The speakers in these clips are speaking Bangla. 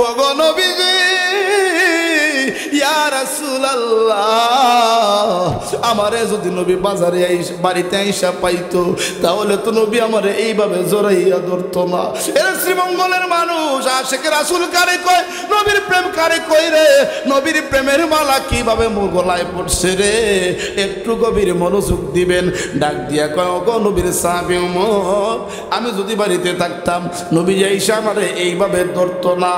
ওগো নবীজি ইয়া রাসূলুল্লাহ, আমারে যদি নবী বাজারে বাড়িতে আইসা পাইতো তাহলে তো নবী আমারে এইভাবে জড়াইয়া ধরতো না। এরা শ্রীমঙ্গলের মানুষ, আশেকে রাসূল কারে কয়, নবীর প্রেম কারে কই রে? নবীর প্রেমের মালা কিভাবে মোর গলায় পড়ছে রে? একটু গভীর মনোযোগ দিবেন। ডাক দিয়া কয়, ওগো নবীর সাহাবী ওমর, আমি যদি বাড়িতে থাকতাম নবী আইসা আমারে এইভাবে ধরতো না,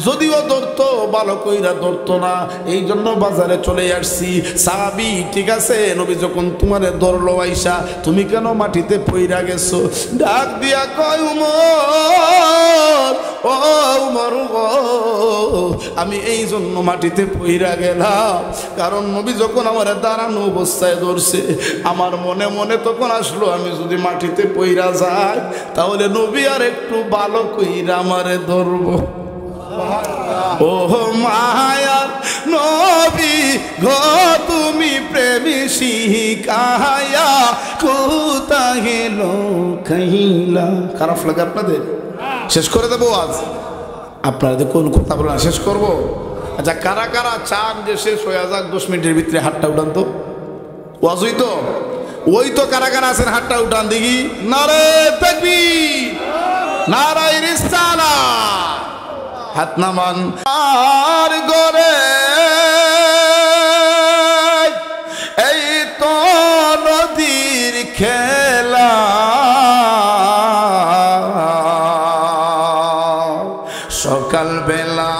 যদিও ধরতো ভালো কইরা ধরতো না, এই জন্য বাজারে চলে আসছি। সাহাবী, ঠিক আছে, নবী যখন তোমারে ধরলো আইসা, তুমি কেন মাটিতে পইরা গেছো? ডাক দিয়া কয়, উমর, ও উমর গো, আমি এই জন্য মাটিতে পইরা গেলাম, কারণ নবী যখন আমার দাঁড়ানো অবস্থায় ধরছে, আমার মনে মনে তখন আসলো আমি যদি মাটিতে পইরা যাই তাহলে নবী আর একটু ভালো কইরা আমারে ধরবো। ও মায়ার নবী গো, তুমি প্রেমী শিখায়া কোথায় লুকাইলা। খারাপ লাগে আপনাদের? শেষ করে দেবো আজ? আপনাদের কোন কথা বলে শেষ করবো? আচ্ছা, কারা কারা চান যে শেষ হয়ে যাক 10 মিনিটের ভিতরে? হাতটা উঠান তো। ওয়াজ হইতো? ওই তো কারা কারা আছেন হাতটা উঠান দেখি। নারে তাকবীর, নারায়ে রিসালাত। হাত নামান। আর গরে এই তো নদীর খেলা, সকাল বেলা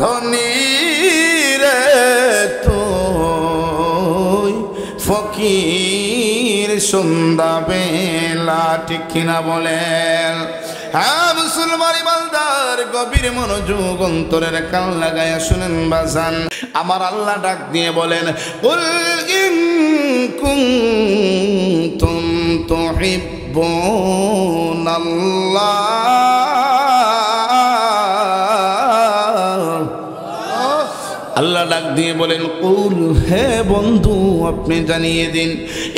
ধনী রে তুই, ফকির সন্ধ্যা বেলা, ঠিক কিনা বলেন? হ্যাঁ মুসলমান ইমানদার, গভীর মনোযোগ অন্তরের কান লাগায়া শুনেন বাজান। আমার আল্লাহ ডাক দিয়ে বলেন, কুল ইন কুনতুম তুহিব্বুনাল্লাহ, আল্লাহ ডাক দিয়ে বলেন, কুল, হে বন্ধু আপনি জানিয়ে দিন,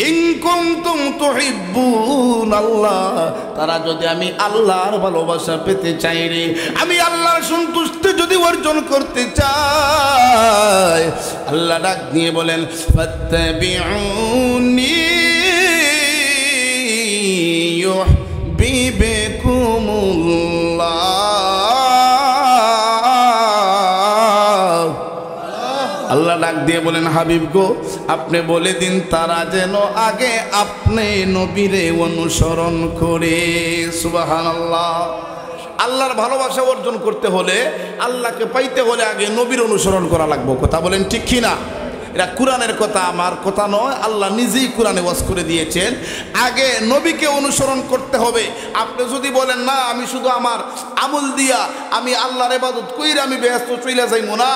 ইন কুনতুম তুহিব্বুনাল্লাহ, তারা যদি আমি আল্লাহর ভালোবাসা পেতে চাই রে, আমি আল্লাহর সন্তুষ্টি যদি অর্জন করতে চাই, আল্লাহ ডাক দিয়ে বলেন, ফাত্তাবিউনি ইউহিব্বুকুমুল্লাহ। আল্লাহ ডাক দিয়ে বলেন, হাবিব গো আপনি বলে দিন তারা যেন আগে আপনি নবীরে অনুসরণ করে। সুবহানাল্লাহ। আল্লাহর ভালোবাসা অর্জন করতে হলে, আল্লাহকে পাইতে হলে আগে নবীর অনুসরণ করা লাগবে। কথা বলেন ঠিক কিনা? এটা কোরআনের কথা, আমার কথা নয়, আল্লাহ নিজেই কোরআনে ওয়াজ করে দিয়েছেন। আগে নবীকে অনুসরণ করতে হবে। আপনি যদি বলেন না আমি শুধু আমার আমল দিয়া আমি আল্লাহর ইবাদত কইরা আমি ব্যস্ত চলে যাইমু না,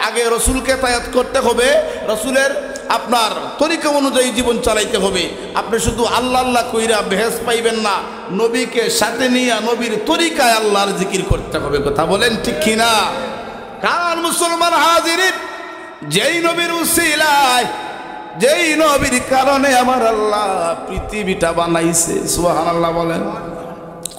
আগে রসুলকে তায়াত করতে হবে, রসুলের আপনার তরিকা অনুযায়ী জীবন চালাইতে হবে। আপনি শুধু আল্লাহ আল্লাহ কইরা বেহেস পাইবেন না, নবীকে সাথে নিয়ে নবীর তরিকায় আল্লাহর জিকির করতে হবে। কথা বলেন ঠিক কিনা? কারণ মুসলমান হাজিরিন, যেই নবীর উসিলায়, যেই নবীর কারণে আমার আল্লাহ পৃথিবীটা বানাইছে, সুবহানাল্লাহ বলেন।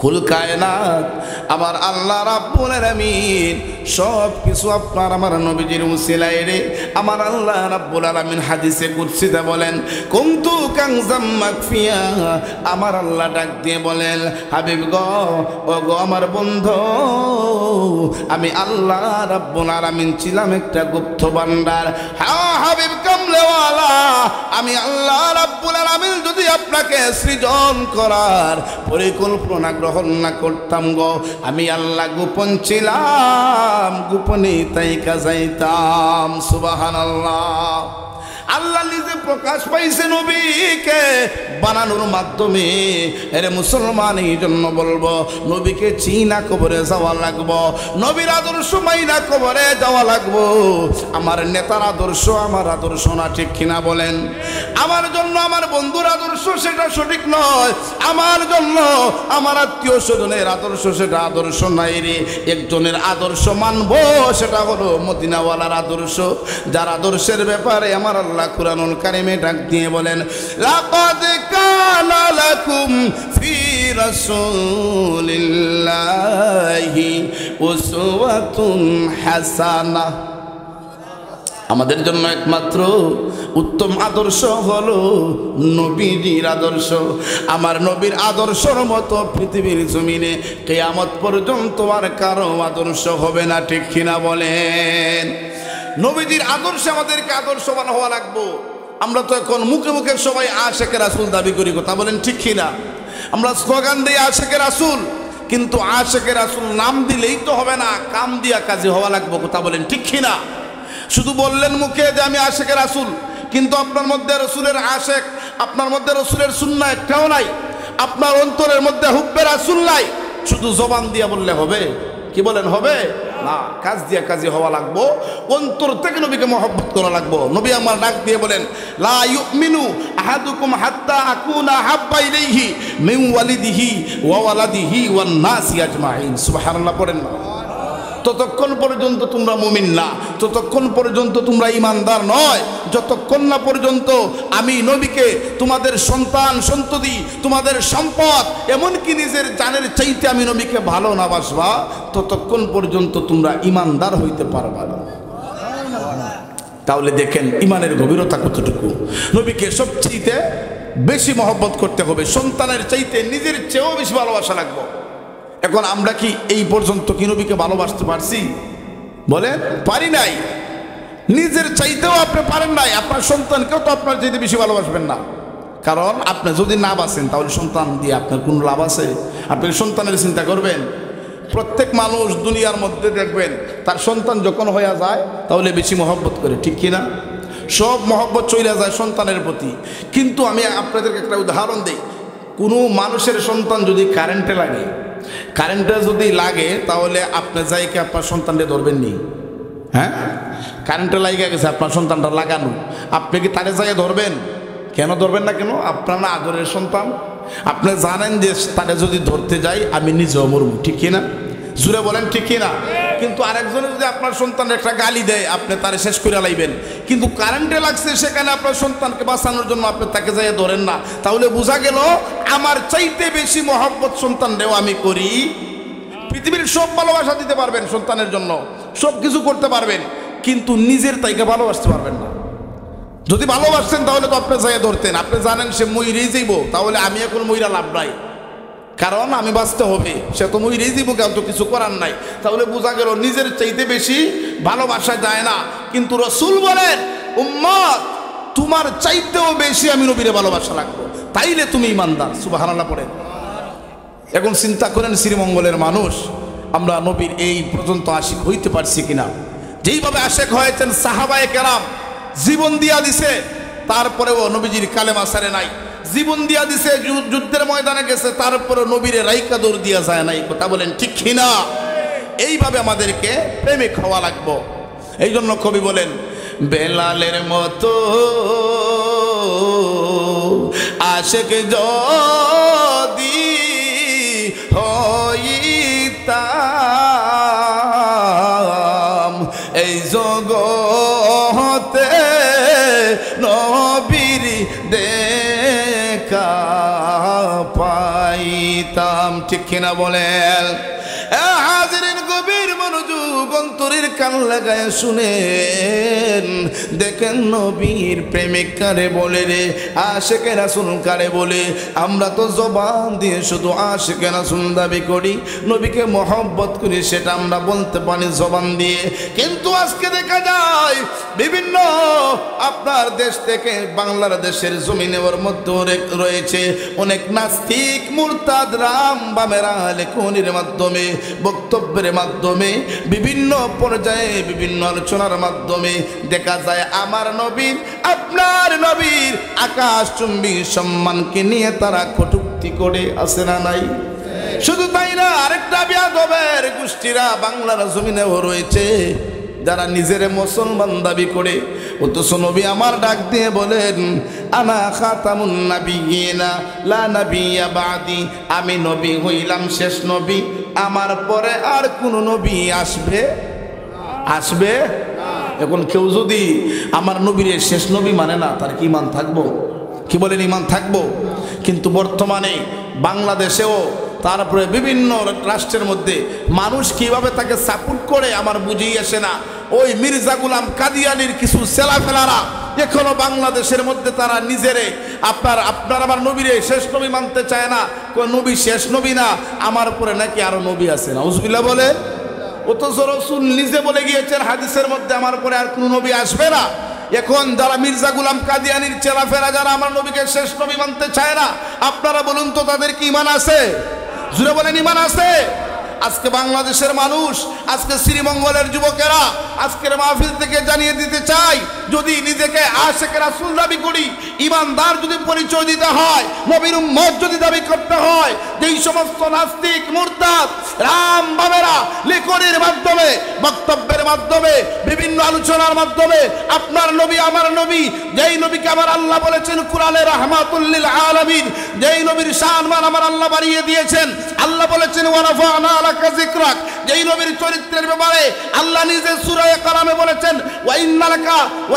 কুল কায়নাত আমার আল্লাহ রাব্বুল আলামিন সব কিছু আপনার আমার নবীজির উসিলায় রে। আমার আল্লাহ রাব্বুল আলামিন হাদিসে কুদসিতে বলেন, কুনতু কানজাম মাকফিয়া, আমার আল্লাহ ডাক দিয়ে বলেন, হাবিব গো, ও গো আমার বন্ধু, আমি আল্লাহ রাব্বুল আলামিন ছিলাম একটা গুপ্ত ভান্ডার। হ্যাঁ হাবিব কামলেওয়ালা, আমি আল্লাহ রাব্বুল আলামিন যদি আপনাকে সৃজন করার পরিকল্পনা গ্রহণ না করতাম গো, আমি আল্লাহ গোপন ছিলাম, গোপনে তাইকা যাইতাম। সুবহানাল্লাহ। আল্লাহ নিজে প্রকাশ পাইছে নবীকে বানানোর মাধ্যমে। এর মুসলমান এই জন্য বলবো, নবীকে চিনা কবরে যাওয়া লাগবো, নবীর আদর্শ মাইনা কবরে যাওয়া লাগবো। আমার নেতার আদর্শ আমার আদর্শ না, ঠিক কিনা বলেন? আমার জন্য আমার বন্ধুর আদর্শ সেটা সঠিক নয়, আমার জন্য আমার আত্মীয় স্বজনের আদর্শ সেটা আদর্শ নাই রে। একজনের আদর্শ মানবো, সেটা হলো মদিনাওয়ালার আদর্শ, যার আদর্শের ব্যাপারে আমার আল্লাহ কুরআনুল কারীমে ডাক দিয়ে বলেন, লাকাদ কানা লাকুম ফি রাসূলিল্লাহি উসওয়াতুন হাসানাহ। আমাদের জন্য একমাত্র উত্তম আদর্শ হলো নবীর আদর্শ। আমার নবীর আদর্শের মতো পৃথিবীর জমিনে কিয়ামত পর্যন্ত আর কারো আদর্শ হবে না, ঠিক কিনা বলেন? নবীজির আদর্শে আমাদেরকে আদর্শবান হওয়া লাগবে। আমরা তো এখন মুখে মুখে সবাই আশিকে রাসূল দাবি করি, কথা বলেন ঠিক কিনা? আমরা স্লোগান দিই আশিকে রাসূল, কিন্তু আশিকে রাসূল নাম দিলেই তো হবে না, কাম দিয়া কাজে হওয়া লাগবে, কথা বলেন ঠিক কিনা? শুধু বললেন মুখে যে আমি আশিকে রাসূল, কিন্তু আপনার মধ্যে রাসূলের আশিক, আপনার মধ্যে রাসূলের সুন্নাহ একটাও নাই, আপনার অন্তরের মধ্যে হুব্বে রাসূল নাই। শুধু জবান দিয়া বললে হবে? কি বলেন, হবে না? কাজ দিয়া কাজে হওয়া লাগবো, অন্তর থেকে নবীকে মহব্বত করা লাগবো। নবী আমার ডাক দিয়ে বলেন, লা ইউমিনু আহাদুকুম হাত্তা আকুনা হাব্বা ইলাইহি মিন ওয়ালিদিহি ওয়া ওয়ালাদিহি ওয়ান নাসি আজমাইন। সুবহানাল্লাহ পড়েন না? ততক্ষণ পর্যন্ত তোমরা মুমিন না, ততক্ষণ পর্যন্ত তোমরা ইমানদার নয়, যতক্ষণ না পর্যন্ত আমি নবীকে তোমাদের সন্তান সন্ততি, তোমাদের সম্পদ, এমনকি নিজের জানের চাইতে আমি নবীকে ভালো না বাসবা, ততক্ষণ পর্যন্ত তোমরা ইমানদার হইতে পারবা না। তাহলে দেখেন ইমানের গভীরতা কতটুকু। নবীকে সবচেয়ে বেশি মহব্বত করতে হবে, সন্তানের চাইতে নিজের চেয়েও বেশি ভালোবাসা লাগবে। এখন আমরা কি এই পর্যন্ত কি নবীকে ভালোবাসতে পারছি? বলেন, পারি নাই। নিজের চাইতেও আপনি পারেন নাই, আপনার সন্তানকেও তো আপনার চাইতে বেশি ভালোবাসবেন না। কারণ আপনি যদি না বাঁচেন তাহলে সন্তান দিয়ে আপনার কোনো লাভ আছে? আপনি সন্তানের চিন্তা করবেন? প্রত্যেক মানুষ দুনিয়ার মধ্যে দেখবেন তার সন্তান যখন হয়ে যায় তাহলে বেশি মহব্বত করে, ঠিক কিনা? সব মহব্বত চলে যায় সন্তানের প্রতি। কিন্তু আমি আপনাদেরকে একটা উদাহরণ দিই, কোনো মানুষের সন্তান যদি কারেন্টে লাগে, কারেন্টে যদি লাগে তাহলে আপনি যাইকে আপনার সন্তানকে ধরবেন নি? হ্যাঁ, কারেন্টে লাগিয়ে গেছে, আপনার সন্তানটা লাগানো, আপনি কি তারে যাইয়ে ধরবেন? কেন ধরবেন না? কেন? আপনার না আদরের সন্তান, আপনি জানেন যে তারে যদি ধরতে যাই আমি নিজেও মরব, ঠিক কিনা? জুড়ে বলেন ঠিক কিনা? কিন্তু আরেকজনে যদি আপনার সন্তান একটা গালি দেয় আপনি তারে শেষ করে লাইবেন, কিন্তু কারেন্টে লাগছে সেখানে আপনার সন্তানকে বাঁচানোর জন্য আপনি তাকে যাইয়ে ধরেন না। তাহলে বোঝা গেল আমার চাইতে বেশি মহব্বত সন্তানরেও আমি করি। পৃথিবীর সব ভালোবাসা দিতে পারবেন সন্তানের জন্য, সব কিছু করতে পারবেন, কিন্তু নিজের তাইকে ভালোবাসতে পারবেন না। যদি ভালোবাসতেন তাহলে তো আপনি যাইয়ে ধরতেন। আপনি জানেন সে মইরেই যাইব, তাহলে আমি এখন মইরা লাভ নাই, কারণ আমি বাঁচতে হবে। সে তো মইরেই যাইব, কেউ তো কিছু করার নাই। তাহলে বোঝা গেল নিজের চাইতে বেশি ভালোবাসা যায় না। কিন্তু রাসূল বলেন, উম্মত তোমার চাইতেও বেশি আমি নবীরে ভালোবাসা লাগবো, তাইলে তুমি ইমানদার। সুবহানাল্লাহ পড়েন। এখন চিন্তা করেন শ্রীমঙ্গলের মানুষ, আমরা নবীর এই পর্যন্ত আশিক হইতে পারছি কিনা? যেইভাবে আশিক হয়েছেন সাহাবায়ে কেরাম, জীবন দিয়া দিছে, তারপরেও নবীজির কালেমা ছাড়ে নাই। জীবন দিয়া দিছে, যুদ্ধের ময়দানে গেছে, তারপরে নবীরে রাইকা দৌড় দিয়া যায় নাই, কথা বলেন ঠিক কিনা? এইভাবে আমাদেরকে প্রেমিক হওয়া লাগবো। এই জন্য কবি বলেন, বেলালের মতো আশিক যদি হইতাম এই জগতে নবীর দেখা পাইতাম, ঠিক কিনা বলেন? হাজিরিন গভীর মনোযোগ, অন্তরের কান লাগায় শুনেন, দেখেন নবীর প্রেমিক কারে বলে রে, আশিকে রাসূল কারে বলে? আমরা তো জবান দিয়ে শুধু আশিকে রাসূল দাবি করি, নবীকে মহব্বত করি, সেটা আমরা বলতে পারি জবান দিয়ে। কিন্তু আজকে দেখা যায় বিভিন্ন আপনার দেশ থেকে বাংলার দেশের জমিনে ওর মধ্যে রয়েছে অনেক নাস্তিক মুরতাদ রাম বামেরা লেখনির মাধ্যমে, বক্তব্যের মাধ্যমে, বিভিন্ন পর্যায়ে বিভিন্ন আলোচনার মাধ্যমে দেখা যায় আমার নবীর, আপনার নবীর আকাশচুম্বী সম্মানকে নিয়ে তারা কটূক্তি করে, আছে না নাই? শুধু তাই না, আরেকটা বিয়াদবের গোষ্ঠীরা বাংলার জমিনেও রয়েছে, যারা নিজের মুসলমান দাবি করে, অথচ নবী আমার ডাক দিয়ে বলেন, আনা খাতামুন নাবিয়িনা লা নাবিয়্যা বাদি, আমি নবী হইলাম শেষ নবী, আমার পরে আর কোন নবী আসবে এখন কেউ যদি আমার নবীর শেষ নবী মানে না, তার কি ইমান থাকবো? কি বলেন, ইমান থাকবো? কিন্তু বর্তমানে বাংলাদেশেও তারপরে বিভিন্ন রাষ্ট্রের মধ্যে মানুষ কিভাবে তাকে সাপোর্ট করে আমার বুঝেই আসে না। ওই মির্জা গুলাম কাদিয়ানির কিছু ছেলাফেলারা এখনো বাংলাদেশের মধ্যে তারা নিজেরে আপনার আমার নবীরে শেষ নবী মানতে চায় না। কোন নবী শেষ নবী না, আমার পরে নাকি আরো নবী আছে। নাউজুবিল্লাহ বলে। অথচ রাসূল নিজে বলে গিয়েছেন হাদিসের মধ্যে আমার পরে আর কোনো নবী আসবে না। এখন যারা মির্জা গুলাম কাদিয়ানির চেলাফেরা যারা আমার নবীকে শেষ নবী মানতে চায় না, আপনারা বলুন তো তাদের কি ঈমান আছে? জুড়ে বলেন, ঈমান আছে? আজকে বাংলাদেশের মানুষ, আজকে শ্রীমঙ্গলের যুবকেরা আজকের মাহফিল থেকে জানিয়ে দিতে চাই, যদি নিজেকে আশিক রাসূল দাবি করি, ঈমানদার যদি পরিচয় দিতে হয়, নবীর উম্মত যদি দাবি করতে হয়, যেই সমস্ত নাস্তিক মুরতাদ রাম বাবেরা লেখনের মাধ্যমে, বক্তব্যের মাধ্যমে, বিভিন্ন আলোচনার মাধ্যমে আপনার নবী আমার নবী, যেই নবীকে আমার আল্লাহ বলেছেন কুরআনে রাহমাতুল লিল আলামিন, যেই নবীর শানমান আমার আল্লাহ বাড়িয়ে দিয়েছেন, আল্লাহ বলেছেন ওয়া রাফা'না লাকা যিকরাক, যেই নবীর চরিত্রের ব্যাপারে আল্লাহ নিজে সূরা কালামে বলেছেন ওয়া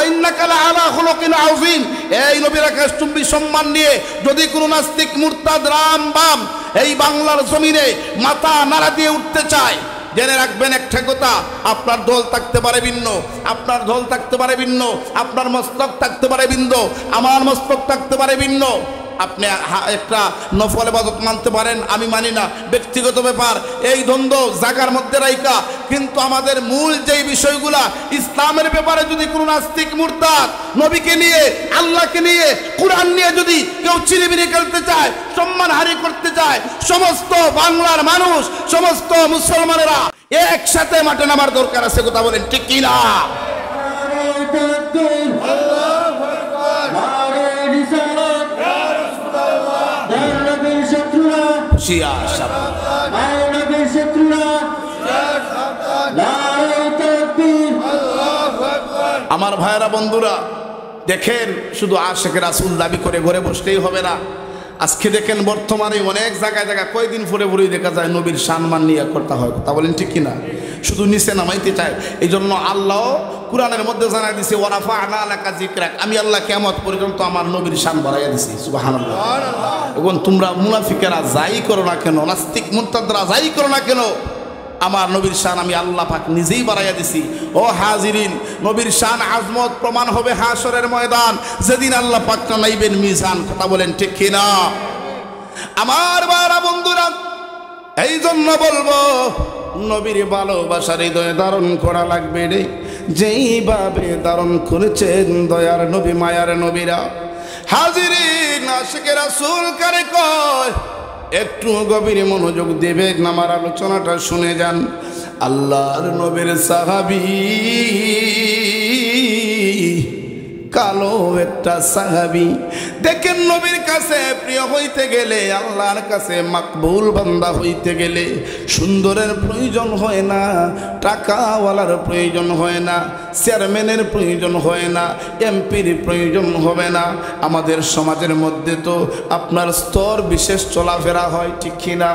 ইন্নাকা লাআলা খুলুকিন আযীম, এই নবীর আকাশচুম্বী সম্মান নিয়ে যদি কোনো নাস্তিক মুরতাদ রাম বাম এই বাংলার জমিনে মাথা নাড়া দিয়ে উঠতে চায়, জেনে রাখবেন একটা কথা, আপনার দল থাকতে পারে ভিন্ন, আপনার দল থাকতে পারে ভিন্ন, আপনার মস্তক থাকতে পারে ভিন্ন, আমার মস্তক থাকতে পারে ভিন্ন। আপনি একটা নফল ইবাদত মানতে পারেন, আমি মানি না, ব্যক্তিগত ব্যাপার। এই দ্বন্দ্ব জায়গার মধ্যে রাইকা, কিন্তু আমাদের মূল যেই বিষয়গুলা ইসলামের ব্যাপারে যদি কোনো নাস্তিক মুরতাদ নবীকে নিয়ে, আল্লাহকে নিয়ে, কুরআন নিয়ে যদি কেউ চিনিবিনি খেলতে চায়, সম্মান হারি করতে চায়, সমস্ত বাংলার মানুষ, সমস্ত মুসলমানেরা একসাথে মাঠে নামার দরকার আছে। কথা বলেন ঠিক কি না? আমার ভাইরা বন্ধুরা দেখেন, শুধু আশিক রাসূল দাবি করে ঘরে বসলেই হবে না। আজকে দেখেন বর্তমানে অনেক জায়গায় কয়েকদিন পরে পরেই দেখা যায় নবীর সম্মান নিয়ে করতে হয়। কথা বলেন ঠিক কিনা? শুধু নিচে নামাইতে চায়। এই জন্য আল্লাহ কুরআনের মধ্যে জানাই দিছে ওয়া রাফা'না লাকা যিকরাক, আমি আল্লাহ কিয়ামত পর্যন্ত আমার নবীর শান বাড়াইয়া দিছি। সুবহানাল্লাহ। এখন তোমরা মুনাফিকেরা যাই করো না কেন, নাস্তিক মুরতাদরা যাই করো না কেন, আমার নবীর শান আমি আল্লাহ পাক নিজেই বাড়াইয়া দিছি। ও হাজিরিন, নবীর শান আজমত প্রমাণ হবে হাশরের ময়দান, যেদিন আল্লাহ পাক নাইবেন মিজান। কথা বলেন ঠিক কিনা? আমার বারা বন্ধুরা, এই জন্য বলবো নবীর ভালোবাসার হৃদয়ে ধারণ করা লাগবে রে, যেইভাবে ধারণ করেছেন দয়ার নবী, মায়ার নবীরা। হাজিরিন, আশিক রাসূল কারে কয়, একটু গভীর মনোযোগ দেবেন, আমার আলোচনাটা শুনে যান। আল্লাহর নবীর সাহাবী, কালো একটা সাহাবী, দেখেন নবীর কাছে প্রিয় হইতে গেলে, আল্লাহর কাছে মাকবুল বান্দা হইতে গেলে সুন্দরের প্রয়োজন হয় না, টাকাওয়ালার প্রয়োজন হয় না, চেয়ারম্যানের প্রয়োজন হয় না, এমপির প্রয়োজন হবে না। আমাদের সমাজের মধ্যে তো আপনার স্তর বিশেষ চলাফেরা হয়, ঠিক কিনা?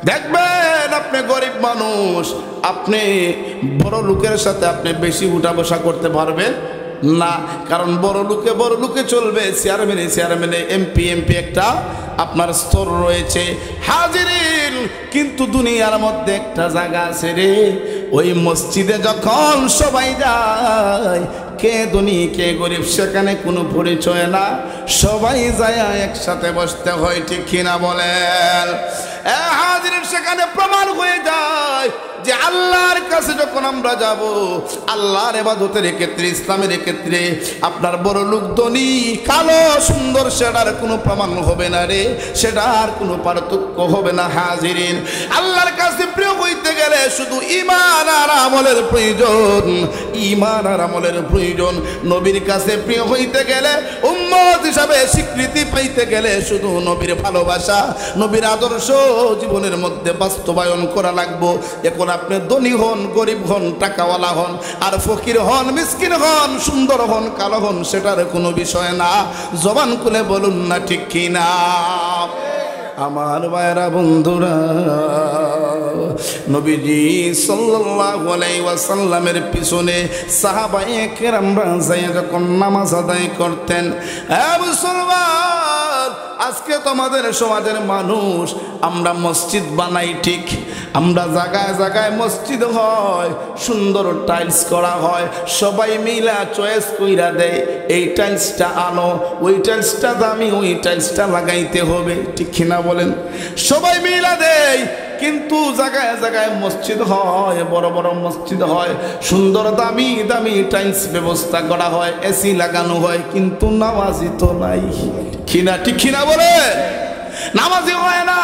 দেখবেন আপনি গরিব মানুষ, আপনি বড় লোকের সাথে আপনি বেশি উঠা বসা করতে পারবেন না, কারণ বড় লোকে চলবে, চেয়ারম্যানে এমপি একটা আপনার স্তর রয়েছে। হাজিরিন, কিন্তু দুনিয়ার মধ্যে একটা জায়গা আছে রে, ওই মসজিদে যখন সবাই যায়, কে ধনী কে গরিব সেখানে কোনো পরিচয় না, সবাই যায় একসাথে বসতে হয়, ঠিক কিনা বলেন? হাজিরিন, সেখানে প্রমাণ হয়ে যায় যে আল্লাহর কাছে যখন আমরা যাব, আল্লাহর ইবাদতের ক্ষেত্রে, ইসলামের ক্ষেত্রে আপনার বড় লোক ধনী কালো সুন্দর সেটার কোনো প্রমাণ হবে না রে, সেটার কোনো পার্থক্য হবে না। হাজিরিন, আল্লাহর কাছে প্রিয় হইতে গেলে শুধু ঈমান আর আমলের প্রয়োজন, ঈমান আর আমলের প্রয়োজন। নবীর কাছে প্রিয় হইতে গেলে, উম্মত হিসাবে স্বীকৃতি পাইতে গেলে শুধু নবীর ভালোবাসা, নবীর আদর্শ জীবনের মধ্যে বাস্তবায়ন করা লাগবে। এখন আপনি ধনী হন, গরিব হন, টাকাওয়ালা হন, আর ফকির হন, মিসকিন হন, সুন্দর হন, কালো হন, সেটার কোনো বিষয় না। জবান খুলে বলুন না ঠিক কিনা? আমার ভাইরা বন্ধুরা, নবীজি সাল্লাল্লাহু আলাইহি ওয়াসাল্লামের পিছনে সাহাবায়ে কেরামরা যায় যখন নামাজ আদায় করতেন। মুসলমান, আজকে তোমাদের সমাজের মানুষ আমরা মসজিদ বানাই ঠিক, আমরা জায়গায় জায়গায় মসজিদ হয়, সুন্দর টাইলস করা হয়, সবাই মিলা চয়েস কইরা দেয় এই টাইলসটা আনো, ওই টাইলসটা দামি, ওই টাইলসটা লাগাইতে হবে, ঠিক কিনা বলেন? সবাই মিলা দেয়, কিন্তু জায়গায় জায়গায় মসজিদ হয়, বড় বড় মসজিদ হয়, সুন্দর দামি দামি টাইলস ব্যবস্থা করা হয়, এসি লাগানো হয়, কিন্তু নামাজি তো নাই, কিনা ঠিক কিনা বলে? নামাজি হয় না।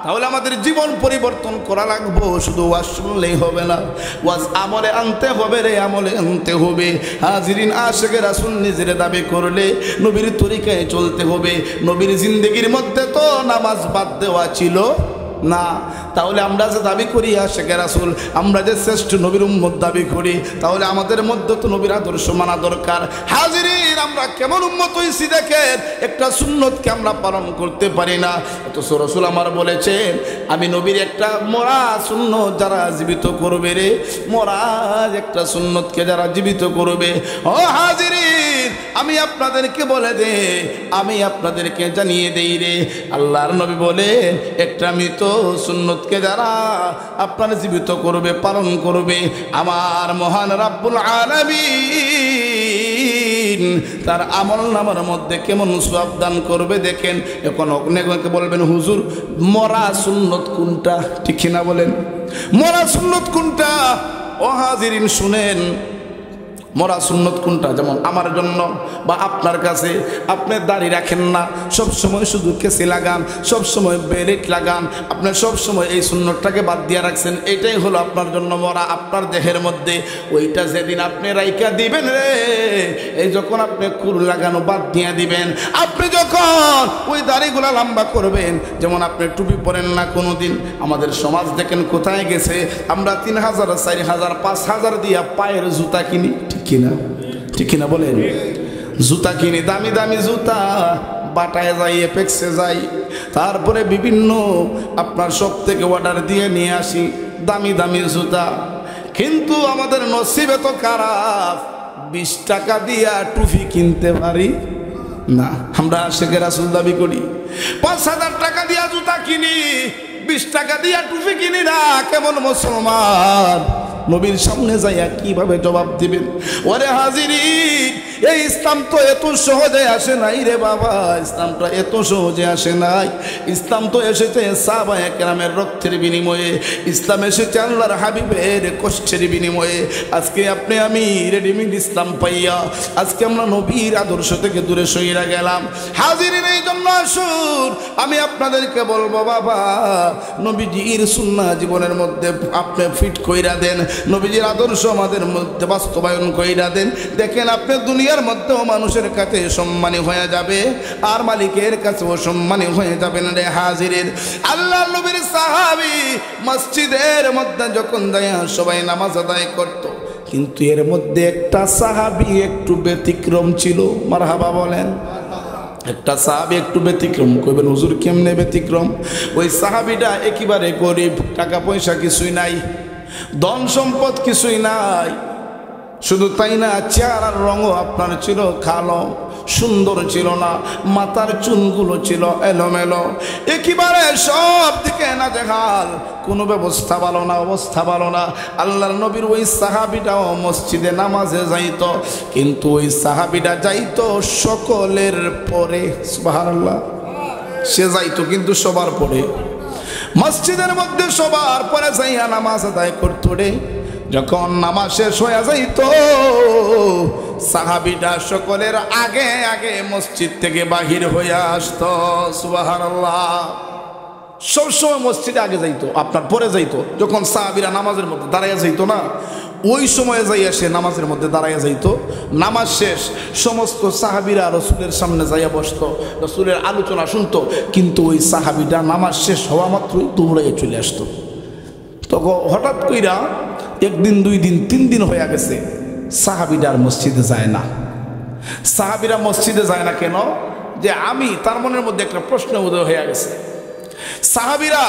তাহলে আমাদের জীবন পরিবর্তন করা লাগবো, শুধু ওয়াজ শুনলেই হবে না, ওয়াজ আমলে আনতে হবে রে, আমলে আনতে হবে। হাজিরিন, আশিকে রাসূল নিজের দাবি করলে নবীর তরিকায় চলতে হবে। নবীর জিন্দেগির মধ্যে তো নামাজ বাদ দেওয়া ছিল না। তাহলে আমরা যে দাবি করি আশিকে রাসূল, আমরা যে শ্রেষ্ঠ নবীর উম্মত দাবি করি, তাহলে আমাদের মধ্যে তো নবীর আদর্শ মানা দরকার। হাজিরিন, আমরা কেমন উম্মত হইছি দেখেন, একটা সুন্নতকে আমরা পালন করতে পারি না। অথচ রাসূল আমার বলেছেন, আমি নবীর একটা মরা সুন্নত যারা জীবিত করবে রে, মরা একটা সুন্নতকে যারা জীবিত করবে। ও হাজিরিন, আমি আপনাদেরকে বলে দে, আমি আপনাদেরকে জানিয়ে দেই রে, আল্লাহর নবী বলেন একটা মৃত সুন্নতকে যারা আপনারা জীবিত করবে, পালন করবে, আমার মহান রাব্বুল আলামিন তার আমল নামার মধ্যে কেমন সওয়াব দান করবে দেখেন। এখন অনেকে বলবেন হুজুর মরা সুন্নত কোনটা, ঠিক না বলেন? মরা সুন্নত কোনটা? ও হাজিরিন শুনেন, মরা সুন্নত কোনটা? যেমন আমার জন্য বা আপনার কাছে, আপনি দাড়ি রাখেন না, সব সময় শুধু কেসি লাগান, সব সময় বেরেট লাগান, আপনি সব সময় এই সুন্নতটাকে বাদ দিয়ে রাখছেন, এটাই হলো আপনার জন্য মরা আপনার দেহের মধ্যে। ওইটা যেদিন আপনি রাইকা দিবেন রে, এই যখন আপনি কুর লাগানো বাদ দিয়ে দিবেন, আপনি যখন ওই দাড়িগুলা লম্বা করবেন, যেমন আপনি টুপি পরেন না কোনোদিন, আমাদের সমাজ দেখেন কোথায় গেছে, আমরা 3000 4000 5000 দিয়া পায়ের জুতা কিনি, কিনা ঠিক কিনা বলেন? জুতা কিনি, দামি দামি জুতা, বাটায় যাই, এপেক্সে যাই, তারপরে বিভিন্ন আপনার সব থেকে অর্ডার দিয়ে নিয়ে আসি দামি দামি জুতা। কিন্তু আমাদের নসিবে তো খারাপ, 20 টাকা দিয়া টুপি কিনতে পারি না। আমরা আশিকে রাসূল দাবি করি, 5000 টাকা দিয়া জুতা কিনি, 20 টাকা দিয়া টুপি কিনি না। কেমন মুসলমান? নবীর সামনে যাইয়া কিভাবে জবাব দিবেন? ওরে হাজিরিন, এই ইসলাম তো এত সহজে আসে নাই রে বাবা, ইসলামটা এত সহজে আসে নাই। ইসলাম তো এসেছে সাহাবায়ে কেরামের রক্তের বিনিময়ে, ইসলাম এসেছে আল্লাহর হাবিবের কষ্টের বিনিময়ে। আজকে আপনি আমি রেডিমেড ইসলাম পাইয়া আজকে আমরা নবীর আদর্শ থেকে দূরে সইরা গেলাম। হাজিরিন, এই জন্য আসুন আমি আপনাদেরকে বলবো, বাবা নবীজির সুন্নাহ জীবনের মধ্যে আপনি ফিট কইরা দেন, নবীজির আদর্শ আমাদের মধ্যে বাস্তবায়ন কইরা দেন। দেখেন আপনি দুনিয়ার মধ্যেও মানুষের কাছে সম্মানী হয়ে যাবে, আর মালিকের কাছেও সম্মানী হয়ে যাবেন রে হাজিরের। আল্লাহর নবীর সাহাবী মসজিদের মধ্যে যখন দাঁড়িয়ে সবাই নামাজ আদায় করত, কিন্তু এর মধ্যে একটা সাহাবী একটু ব্যতিক্রম ছিল। মারহাবা বলেন। একটা সাহাবী একটু ব্যতিক্রম। কইবেন হুজুর কেমনে ব্যতিক্রম? ওই সাহাবীটা একেবারে গরিব, টাকা পয়সা কিছুই নাই, ধন সম্পদ কিছুই নাই, শুধু তাই না চেহারার রঙও আপনার ছিল কালো, সুন্দর ছিল না, মাথার চুলগুলো ছিল এলোমেলো, একেবারে সব দিকে নাজেহাল, কোনো ব্যবস্থা ভালো না, অবস্থা ভালো না। আল্লাহর নবীর ওই সাহাবীটাও মসজিদে নামাজে যাইতো, কিন্তু ওই সাহাবীটা যাইতো সকলের পরে। সুবহানাল্লাহ, সে যাইতো কিন্তু সবার পরে, মসজিদের মধ্যে সবার পরে যাইয়া নামাজ আদায় করতো রে। যখন নামাজ শেষ হয়ে যাইত, সাহাবীটা সকলের আগে আগে মসজিদ থেকে বাহির হয়ে আসতো। সুবহানাল্লাহ, সবসময় মসজিদে আগে যাইতো, আপনার পরে যাইতো। যখন সাহাবীরা নামাজের মধ্যে দাঁড়াইয়া যাইতো না, ওই সময়ে যাইয়া সে নামাজের মধ্যে দাঁড়াইয়া যাইতো। নামাজ শেষ, সমস্ত সাহাবীরা রসুলের সামনে যাইয়া বসতো, রসুলের আলোচনা শুনতো, কিন্তু ওই সাহাবীটা নামাজ শেষ হওয়া মাত্রই দৌড়াইয়া চলে আসতো। তখন হঠাৎ কইরা একদিন, 2 দিন, 3 দিন হয়ে গেছে, সাহাবীরা আর মসজিদে যায় না। সাহাবীরা মসজিদে যায় না কেন? যে আমি, তার মনের মধ্যে একটা প্রশ্ন উদয় হয়ে গেছে। সাহাবীরা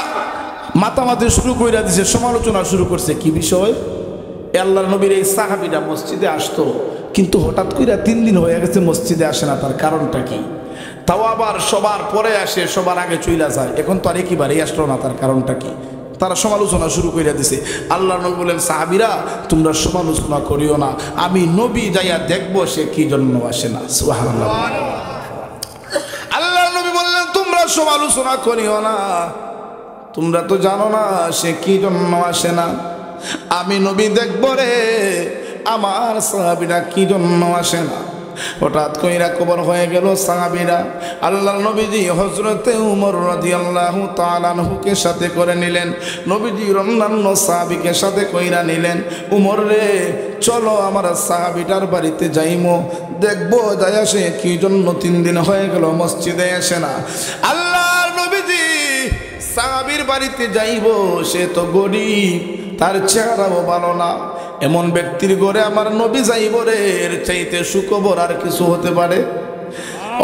মাতামাতি শুরু কইরা দিছে, সমালোচনা শুরু করছে। কি বিষয়? আল্লাহর নবীর এই সাহাবীরা মসজিদে আসতো, কিন্তু হঠাৎ কইরা 3 দিন হয়ে গেছে মসজিদে আসে না, তার কারণটা কি? তাও আবার সবার পরে আসে, সবার আগে চইলা যায়, এখন তো আর একেবারেই আসলো না, তার কারণটা কি? তারা সমালোচনা শুরু করে দিছে। আল্লাহর নবী বলেন, সাহাবীরা তোমরা সমালোচনা করিও না, আমি নবী যাইয়া দেখবো সে কি জন্য আসে না। সুবহানাল্লাহ। আল্লাহর নবী বললেন, তোমরা সমালোচনা করিও না, তোমরা তো জানো না সে কি জন্য আসে না, আমি নবী দেখবো রে আমার সাহাবীরা কি জন্য আসে না। হঠাৎ কইরা খবর হয়ে গেল সাহাবীরা আল্লাহর নবীজি হযরতে উমর রাদিয়াল্লাহু তাআলা আনহুকে সাথে করে নিলেন, নবীজির অন্যান্য সাহাবীকে সাথে কইরা নিলেন। উমর রে চলো আমার সাহাবীটার বাড়িতে যাইমো, দেখবো যায় আসে কি জন্য 3 দিন হয়ে গেল মসজিদে আসে না। আল্লাহর নবীজি সাহাবীর বাড়িতে যাইব, সে তো গরিব, তার চেহারাও ভালো না, এমন ব্যক্তির ঘরে আমার নবী যাইব রে, এর চাইতে সুখবর আর কিছু হতে পারে?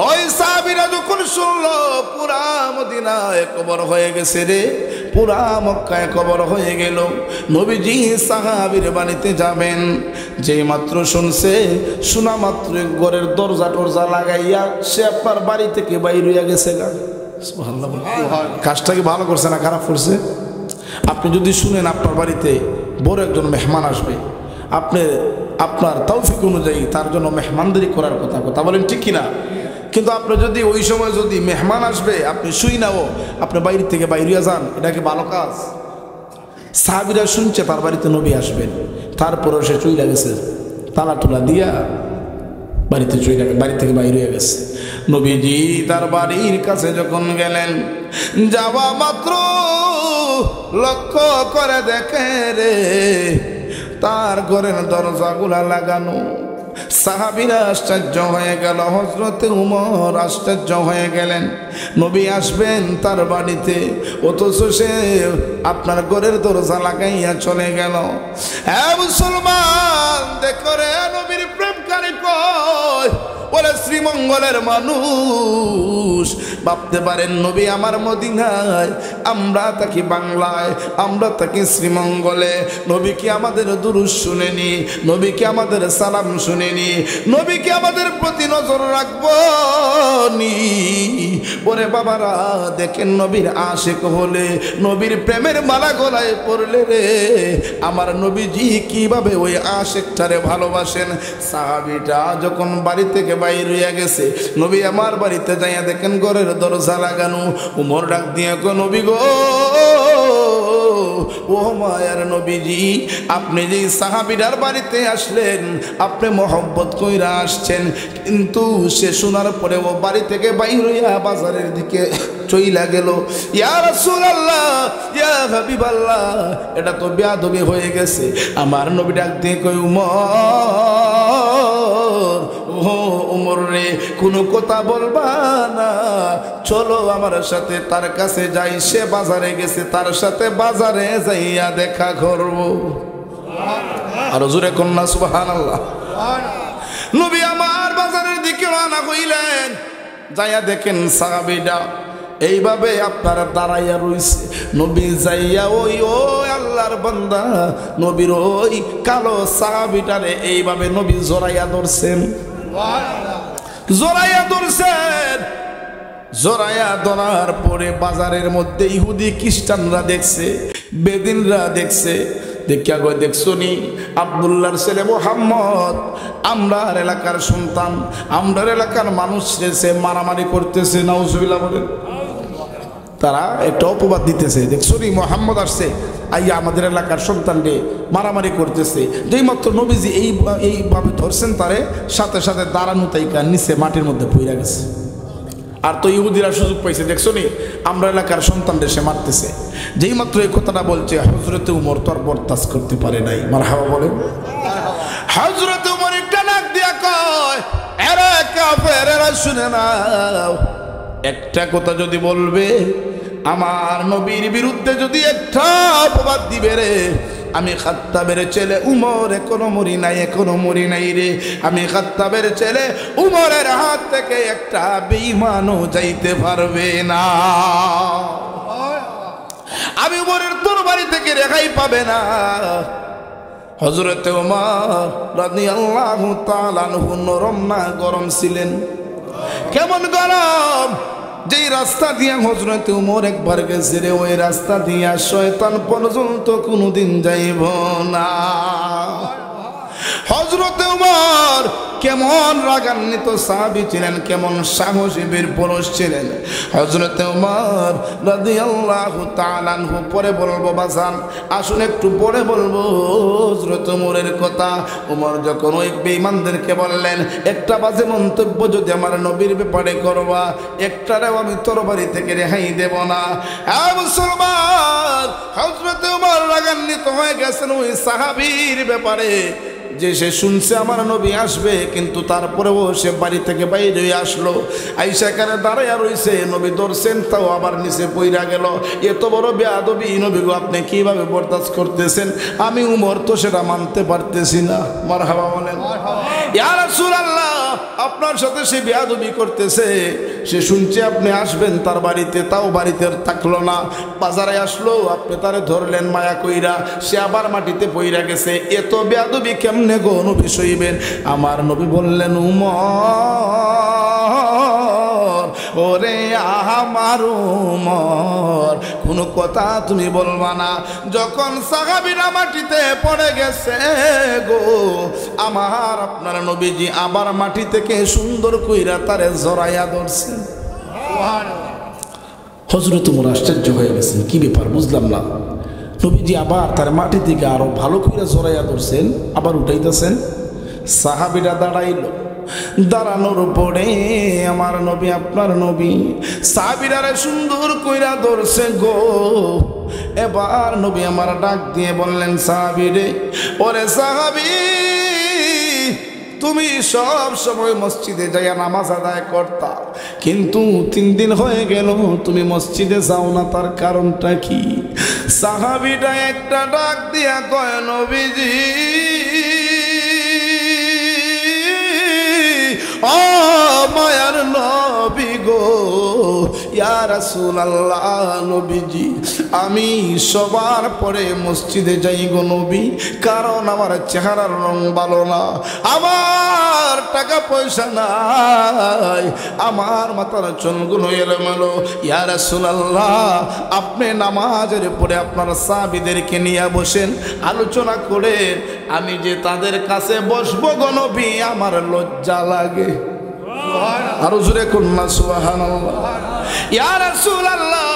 ওই সাহাবীরা যখন শুনলো পুরা মদিনায় খবর হয়ে গেছে রে, পুরা মক্কায় খবর হয়ে গেল নবীজি সাহাবীর বাড়িতে যাবেন, যেই মাত্র শুনছে, শোনা মাত্র ঘরের দরজা টরজা লাগাইয়া সে আপনার বাড়ি থেকে বাইর হইয়া গেছে। সুবহানাল্লাহ। কাজটা কি ভালো করছে না খারাপ করছে? আপনি যদি শুনেন আপনার বাড়িতে বড় একজন মেহমান আসবে, আপনি আপনার তৌফিক অনুযায়ী তার জন্য মেহমানদারি করার কথা বলেন, ঠিক কিনা? কিন্তু আপনি যদি ওই সময় যদি মেহমান আসবে আপনি শুই নাও, আপনি বাইরে থেকে বাইরিয়া যান, এটা কি ভালো কাজ? সাহাবীরা শুনছে তার বাড়িতে নবী আসবেন, তারপরও সে চইলা গেছে, তালা টুলা দিয়া বাড়িতে চইলা, বাড়ি থেকে বাইরে হয়ে গেছে। নবীজি তার বাড়ির কাছে যখন গেলেন, যাওয়া মাত্র লক্ষ্য করে দেখে রে তার ঘরের দরজাগুলা লাগানো। সাহাবীরা আশ্চর্য হয়ে গেল, হযরতে উমর আশ্চর্য হয়ে গেলেন, নবী আসবেন তার বাড়িতে, অথচ সে আপনার ঘরের দরজা লাগাইয়া চলে গেল। হ্যাঁ মুসলমান, দেখো রে নবীর প্রেমকারী কয়, বলে শ্রীমঙ্গলের মানুষ ভাবতে পারেন নবী আমার মদিনায়, আমরা থাকি বাংলায়, আমরা থাকি শ্রীমঙ্গলে, নবী কি আমাদের দুরূদ শুনেনি? নবী কি আমাদের সালাম শুনেনি? নবী কি আমাদের প্রতি নজর রাখবো নি? ওরে বাবারা, দেখেন নবীর আশিক হলে, নবীর প্রেমের মালা গলায় পড়লে রে আমার নবীজি কিভাবে ওই আশিকটারে ভালোবাসেন। সাহাবীটা যখন বাড়ি থেকে বাইর হইয়া গেছে, নবী আমার বাড়িতে যাইয়া দেখেন ঘরের দরজা লাগানো। উমর ডাক দিয়ে কো, নবী গো, ও মায়ার নবীজি, আপনি যে সাহাবীরার বাড়িতে আসলেন, আপনি মহব্বত কইরা আসছেন, কিন্তু সে শোনার পরে ও বাড়ি থেকে বাইর হইয়া বাজারের দিকে চইলা গেল। ইয়া রাসূলুল্লাহ, ইয়া হাবিবাল্লাহ, এটা তো বেয়াদবি হয়ে গেছে। আমার নবী ডাক দিয়ে কই, উমর রে, কোনো কথা বলবা না, চলো আমার সাথে তার কাছে যাই, সে বাজারে গেছে, তার সাথে বাজারে যাইয়া দেখা করব। আর জোরে কন্যা সুবহানাল্লাহ। নবী আমার বাজারের দিকে রওনা হইলেন, যাইয়া দেখেন সাহাবীরা এইভাবে আপনারা দাঁড়াইয়া রইছে। নবী যাইয়া ওই আল্লাহর বান্দা নবীর ওই কালো সাহাবীটারে এইভাবে নবী জড়াইয়া ধরছেন, জড়াইয়া ধরছেন। জড়াইয়া ধরার পরে বাজারের মধ্যে ইহুদি খ্রিস্টানরা দেখছে, বেদিনরা দেখছে, দেখিয়া গো, দেখছো নি আব্দুল্লাহর ছেলে মুহাম্মদ আমরার এলাকার সন্তান, আমরার এলাকার মানুষ সে মারামারি করতেছে, নাউজুবিল্লাহ বলেন। তারা একটা অপবাদ দিতেছে, দেখছো নি মুহাম্মদ আসছে, আইয়া আমাদের এলাকার সন্তানকে মারামারি করতেছে। যেই মাত্র নবীজি এইভাবে ধরছেন তারে, সাথে সাথে দাঁড়ানো তাইকা নিচে মাটির মধ্যে পইরা গেছে। আর তো ইহুদিরা সুযোগ পাইছে, দেখছো নি আমরা এলাকার সন্তানদের সে মারতেছে। যেই মাত্র এই কথাটা বলছে, হযরতে উমর তো আর বরদাস্ত করতে পারে নাই। মারহাবা বলেন। হযরতে উমর একটা ডাক দিয়া কয়, এরা কাফের, এরা শুনে নাও, একটা কথা যদি বলবে, আমার নবীর বিরুদ্ধে যদি একটা অপবাদ দিবে রে, আমি খাত্তাবের ছেলে উমর এখনো মরি নাই, এখনো মরি নাই রে। আমি খাত্তাবের ছেলে উমরের হাত থেকে একটা বেঈমানও যাইতে পারবে না। আমি উমরের তরবারি থেকে রেহাই পাবে না। হযরত ওমর রাদিয়াল্লাহু তাআলা আনহু নরম না গরম ছিলেন? কেমন গরম! যেই রাস্তা দিয়া হযরত ওমর একবার গেছে রে, ওই রাস্তা দিয়া শয়তান পর্যন্ত কোনোদিন যাইব না। হযরত ওমর কেমন রাগান্বিত সাহাবী ছিলেন, কেমন সাহসী বীর পুরুষ ছিলেন। হযরত ওমর রাদিয়াল্লাহু তাআলা আনহু পরে বলবো বাজান, আসুন একটু পরে বলবো হযরত ওমরের কথা। ওমর যখন ওই বেঈমানদেরকে বললেন, একটা বাজে মন্তব্য যদি আমার নবীর ব্যাপারে করবা, একটারেও আমি তরবারি থেকে রেহাই দেব না। মুসলমান, হযরত ওমর রাগান্বিত হয়ে গেছেন ওই সাহাবীর ব্যাপারে, যে সে শুনছে আমার নবী আসবে, কিন্তু তারপরেও সে বাড়ি থেকে বাইরে হয়ে আসলো। আইসা কানে দাঁড়াইয়া রইছে, নবী ধরছেন, তাও আবার নিচে পইরা গেল। এত বড় বেয়াদবি নবী গো, আপনি কিভাবে বরদাস্ত করতেছেন? আমি উমর তো সেটা মানতে পারতেছি না। মারহাবা বলেন। ইয়া রাসূলুল্লাহ, আপনার সাথে সে বেয়াদবি করতেছে, সে শুনছে আপনি আসবেন তার বাড়িতে, তাও বাড়িতে থাকলো না, বাজারে আসলো, আপনি তারে ধরলেন মায়া কইরা, সে আবার মাটিতে পইরা গেছে। এত বেয়াদবি কেমনে গো নবী সইবেন? আমার নবী বললেন, উমর, ওরে আমার উমর, কোনো কথা তুমি বলবা না। যখন সাহাবীরা মাটিতে পড়ে গেছে গো, আমার আপনার নবীজি আবার মাটি থেকে সুন্দর কইরা তারে জড়াইয়া ধরছেন। হযরত ওমর আশ্চর্য হয়ে গেছেন, কি ব্যাপার বুঝলাম না। নবীজি আবার তার মাটি থেকে আরো ভালো করে জড়াইয়া ধরছেন, আবার উঠাইতেছেন। সাহাবীরা দাঁড়াইল, দাঁড়ানোর পরে আমার নবী আপনার নবী সাহাবীরা সুন্দর কইরা ধরছে গো। এবার নবী আমার ডাক দিয়ে বললেন, সাহাবী রে, ওরে সাহাবী, তুমি সব সময় মসজিদে যাইয়া নামাজ আদায় করতা, কিন্তু 3 দিন হয়ে গেল তুমি মসজিদে যাও না, তার কারণটা কি? সাহাবীটা একটা ডাক দিয়া কয়, নবীজি, ও মায়ার নবী গো, ইয়া রাসূলুল্লাহ, নবীজি, আমি সবার পরে মসজিদে যাই গো নবী, কারণ আমার চেহারার রং ভালো না, আমার টাকা পয়সা নাই, আমার মাথার চুলগুলো এলোমেলো। ইয়া রাসূলুল্লাহ, আপনি নামাজের পরে আপনার সাহাবীদেরকে নিয়ে বসেন, আলোচনা করে, আমি যে তাদের কাছে বসবো গো নবী, আমার লজ্জা লাগে। আরো জোরে কন্যা সুবহানাল্লাহ। ইয়া রাসূলুল্লাহ,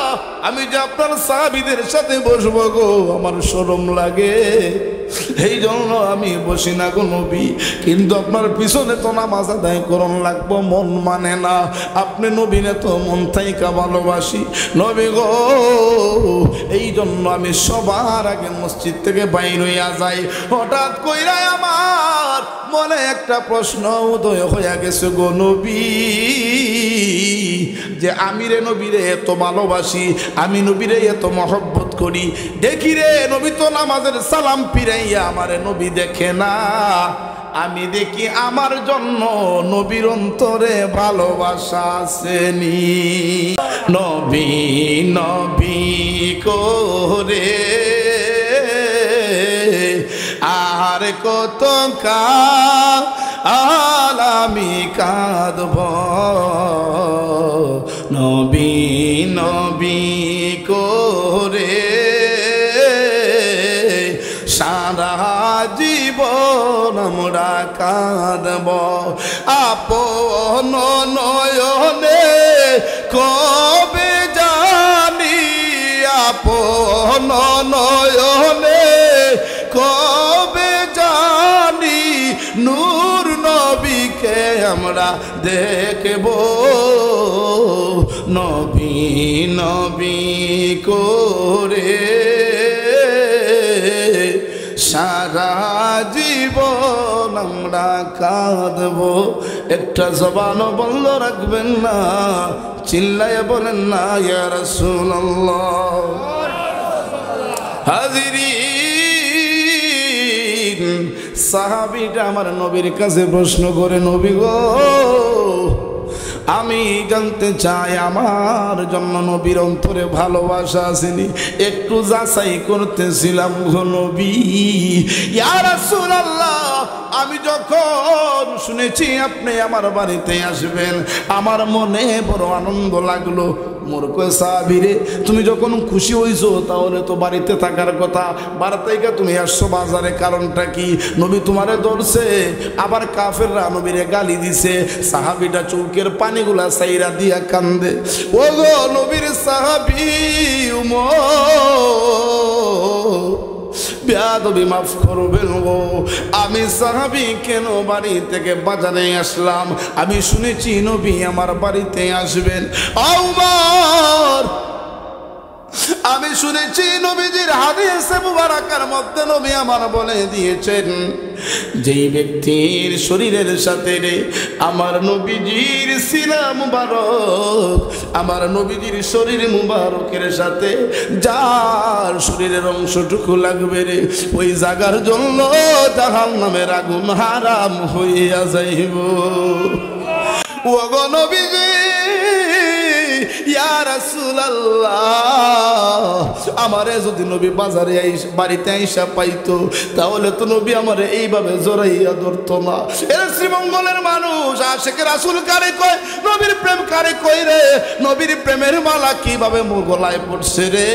আমি যে আপনার সাহাবীদের সাথে বসবো গো, আমার শরম লাগে, এই জন্য আমি বসি না গো নবী। কিন্তু আপনার পিছনে তো নামাজ আদায় করন লাগবো, মন মানে না। আপনি নবীনে তো মন থাইকা ভালোবাসি নবী গো, এই জন্য আমি সবার আগে মসজিদ থেকে বাইর হইয়া যাই। হঠাৎ কইরা আমার মনে একটা প্রশ্ন উদয় হইয়া গেছে গো নবী, যে আমি রে নবীরে এত ভালোবাসি, আমি নবীরে এত মহব্বত করি, দেখি রে নবী তো নামাজের সালাম ফিরাইয়া আমারে নবী দেখে না, আমি দেখি আমার জন্য নবীর অন্তরে ভালোবাসা আসেনি। নবী নবী করে আর কত কাল আমি কাঁদব, নবী নবী করে সারা জীবন আমরা কাঁদব, আপন নয়নে কবে জানি, আপন নয়নে কবে জানি নূর নবীকে আমরা দেখব, নবী নবী করে সারা জীবন আমরা কাঁদব। একটা জবানও বন্ধ রাখবেন না, চিল্লায় বলেন না ইয়া রাসূলুল্লাহ। হাজিরিন, সাহাবীটা আমার নবীর কাছে প্রশ্ন করে, নবী গো, আমি জানতে চাই আমার জন্য নবীর অন্তরে ভালোবাসা আসেনি? একটু যাচাই করতেছিলাম গো নবী। ইয়া রাসূলুল্লাহ, আমি যখন শুনেছি আপনি আমার বাড়িতে আসবেন আমার মনে বড় আনন্দ লাগলো। মূর্খ সাহাবীরে, তুমি যখন খুশি হইছো তাহলে তো বাড়িতে থাকার কথা, বাড়ি থেকে তুমি আসছো বাজারে, কারণটা কি? নবী তোমারে ধরছে, আবার কাফেররা নবীরে গালি দিছে। সাহাবীটা চৌকের পানিগুলা সাইরা দিয়া কান্দে। ও গো নবীর সাহাবী বেয়াদবি মাফ করবেন গো, আমি সাহাবী কেন বাড়ি থেকে বাজারে আসলাম? আমি শুনেছি নবী আমার বাড়িতে আসবেন। ওমর, আমি শুনেছি নবীজির হাদিসে মুবারাকার মধ্যে নবী আমার বলে দিয়েছেন, যেই ব্যক্তির শরীরের সাথে রে আমার নবীজির সিনা মুবারক, আমার নবীজির শরীর মুবারকের সাথে যার শরীরের অংশটুকু লাগবে রে, ওই জায়গার জন্য জাহান্নামের আগুন হারাম হইয়া যাইব। ওগো নবীজি, ইয়া রাসূলুল্লাহ, আমারে যদি নবী বাজারে বাড়িতে আইসা পাইতো তাহলে তো নবী আমারে এইভাবে জড়াইয়া ধরতো না। এরা শ্রীমঙ্গলের মানুষ, আশিকে রাসূল কারে কয়, নবীর প্রেম কারে কই রে? নবীর প্রেমের মালা কিভাবে মোর গলায় পড়ছে রে?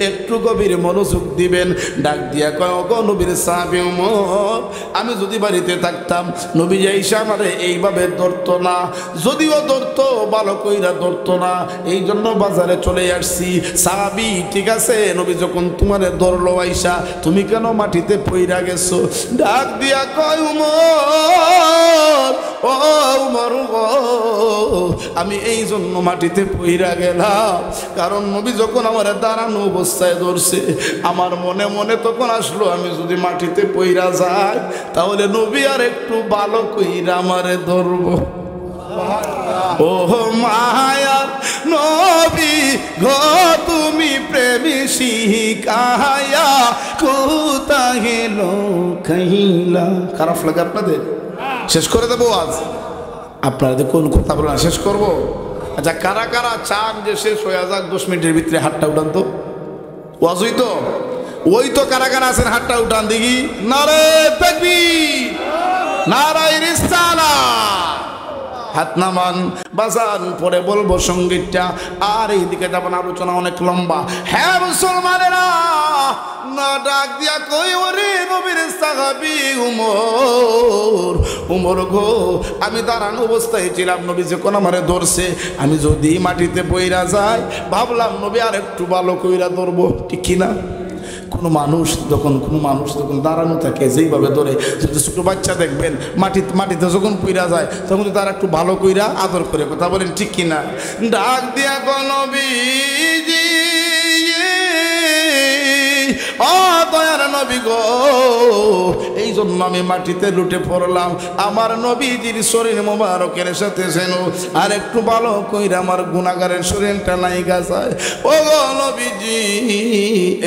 একটু গভীর মনোযোগ দিবেন। ডাক দিয়া কয়, ওগো নবীর সাহাবী ওমর, আমি যদি বাড়িতে থাকতাম নবী আইসা আমারে এইভাবে ধরতো না, যদিও ধরতো ভালো কইরা ধরতো না, এই জন্য বাজারে চলে আসছি। সাহাবী, ঠিক আছে, নবী যখন তোমারে ধরলো আইসা, তুমি কেন মাটিতে পইরা গেছো? ডাক দিয়া কয়, উমর, ও উমর গো, আমি এই জন্য মাটিতে পইরা গেলাম, কারণ নবী যখন আমার দাঁড়ানো অবস্থায় ধরছে, আমার মনে মনে তখন আসলো আমি যদি মাটিতে পইরা যাই তাহলে নবী আর একটু ভালো কইরা আমারে ধরবো। ও মায়ার নবী গো, তুমি প্রেমী শিখায়া কোথায় লুকাইলা। খারাপ লাগে আপনাদের? শেষ করে দেবো আজ? আপনাদের কোন কথা বলে শেষ করবো? আচ্ছা, কারা কারা চান যে শেষ হয়ে যাক 10 মিনিটের ভিতরে? হাতটা উঠান তো। ওয়াজ হইতো? ওই তো কারা কারা আছেন হাতটা উঠান দেখি। নারে তাকবীর, নারায়ে রিসালাত। হাত নামান, বাজান, পরে বলবো সঙ্গীতটা, আর এইদিকে যাবেন, আলোচনা অনেক লম্বা। হ্যাঁ মুসলমানেরা, না ডাক দিয়া কই, ওরে নবীর সাহাবী উমর, উমর গো, আমি দাঁড়ানো অবস্থায় ছিলাম, নবী যখন আমারে ধরছে, আমি যদি মাটিতে পইরা যাই ভাবলাম নবী আর একটু ভালো কইরা ধরবো, ঠিক কিনা? কোনো মানুষ যখন দাঁড়ানো থাকে যেইভাবে ধরে, যদি ছোটো বাচ্চা দেখবেন মাটিতে যখন পইরা যায় তখন তারা একটু ভালো কইরা আদর করে, কথা বলেন ঠিক কিনা? ডাক দিয়া গো নবীজি, ও দয়ার নবী গো, এই জন্য আমি মাটিতে লুটে পড়লাম, আমার নবীজির শরীর মোবারকের সাথে যেন আর একটু ভালো কইরা আমার গুনাহগারের শরীরটা লাইগা যায়। ও গো নবীজি,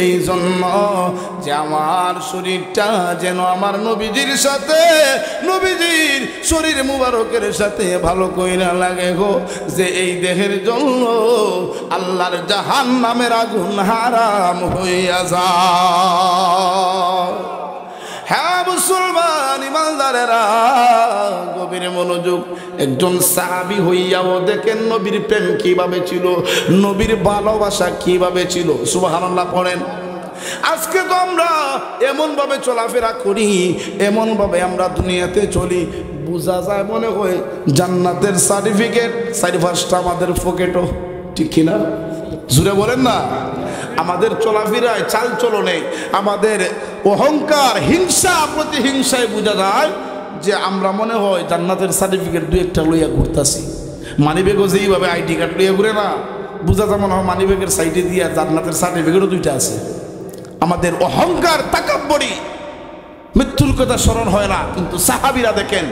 এই জন্য যে আমার শরীরটা যেন আমার নবীজির সাথে, নবীজির শরীর মুবারকের সাথে ভালো কইরা লাগে গো, যে এই দেহের জন্য আল্লাহর জাহান্নামের আগুন হারাম হইয়া যায়। হ্যাঁ মুসলমান ইমানদারেরা, গভীর মনোযোগ। একজন সাহাবী হইয়াও দেখেন নবীর প্রেম কিভাবে ছিল, নবীর ভালোবাসা কিভাবে ছিল। সুবহানাল্লাহ পড়েন। আজকে তো আমরা এমনভাবে চলাফেরা করি, এমনভাবে আমরা দুনিয়াতে চলি, বোঝা যায় মনে হয় জান্নাতের সার্টিফিকেট 4-5টা আমাদের পকেটও, ঠিক কিনা? জুড়ে বলেন না? আমাদের চলাফেরায়, চাল চলনে, আমাদের অহংকার, হিংসা, প্রতিহিংসায় বোঝা যায় যে আমরা মনে হয় জান্নাতের সার্টিফিকেট 2-1টা লইয়া ঘুরতাছি। মানিব্যাগও যেইভাবে আইডি কার্ড লইয়া ঘুরে না, বোঝা যায় মনে হয় মানিব্যাগের সাইডে দিয়ে জান্নাতের সার্টিফিকেটও 2টা আছে। আমাদের অহংকার, তাকাব্বুরি, মৃত্যুর কথা স্মরণ হয় না। কিন্তু সাহাবীরা দেখেন,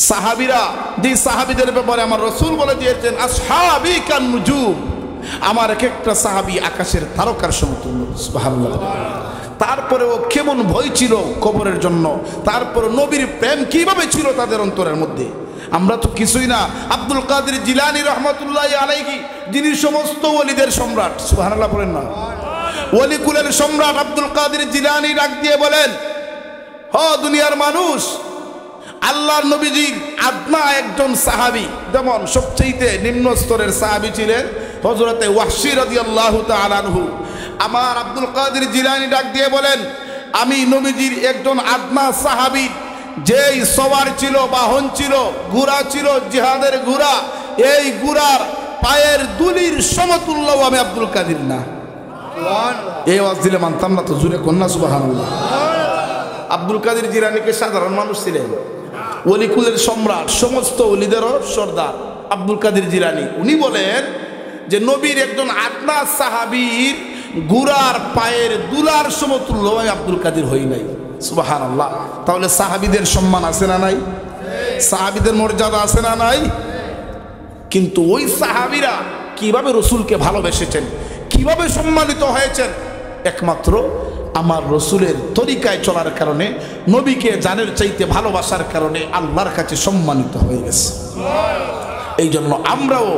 সাহাবীরা, যে সাহাবীদের ব্যাপারে আমার রাসূল বলে দিয়েছেন, আসহাবী কান নুজুম, আমার এক একটা সাহাবী আকাশের তারকার সমতুল্য। সুবহানাল্লাহ। তারপরেও কেমন ভয় ছিল কবরের জন্য, তারপর নবীর প্রেম কিভাবে ছিল তাদের অন্তরের মধ্যে। আমরা তো কিছুই না। আব্দুল কাদের জিলানী রহমতুল্লাহি আলাইহি, যিনি সমস্ত ওলিদের সম্রাট, সুবহানাল্লাহ বলেন না, ওলি কুলের সম্রাট আব্দুল কাদের জিলানী ডাক দিয়ে বলেন, ও দুনিয়ার মানুষ, আল্লাহর নবীজির আদনা একজন সাহাবী, যেমন সবচেয়ে নিম্ন স্তরের সাহাবী ছিলেন হযরতে ওয়াহশী রাদিয়াল্লাহু তাআলা আনহু। আমার আব্দুল কাদের জিলানী ডাক দিয়ে বলেন, আমি নবীজির একজন আদনা সাহাবী, যেই সওয়ার ছিল, বাহন ছিল, ঘোড়া ছিল, জিহাদের ঘোড়া, এই ঘোড়ার পায়ের দুলির সমতুল্য আমি আব্দুল কাদের না। এই ওয়াজ দিলে মানতাম না তো, জুড়ে কন্যা সুবহানাল্লাহ। আব্দুল কাদের জিলানীকে সাধারণ মানুষ ছিলেন, ওলিকুলের সম্রাট, সমস্ত ওলিদেরও সর্দার আব্দুল কাদের জিলানী। উনি বলেন যে নবীর একজন আদনা সাহাবীর ঘোড়ার পায়ের দুলার সমতুল্য আমি আব্দুল কাদের হই নাই। সুবহানাল্লাহ। তাহলে সাহাবীদের সম্মান আছে না নাই? সাহাবীদের মর্যাদা আছে না নাই? কিন্তু ওই সাহাবীরা কিভাবে রসুলকে ভালোবেসেছেন, কিভাবে সম্মানিত হয়েছেন, একমাত্র আমার রসুলের তরিকায় চলার কারণে, নবীকে জানের চাইতে ভালোবাসার কারণে আল্লাহর কাছে সম্মানিত হয়ে গেছে। এই জন্য আমরাও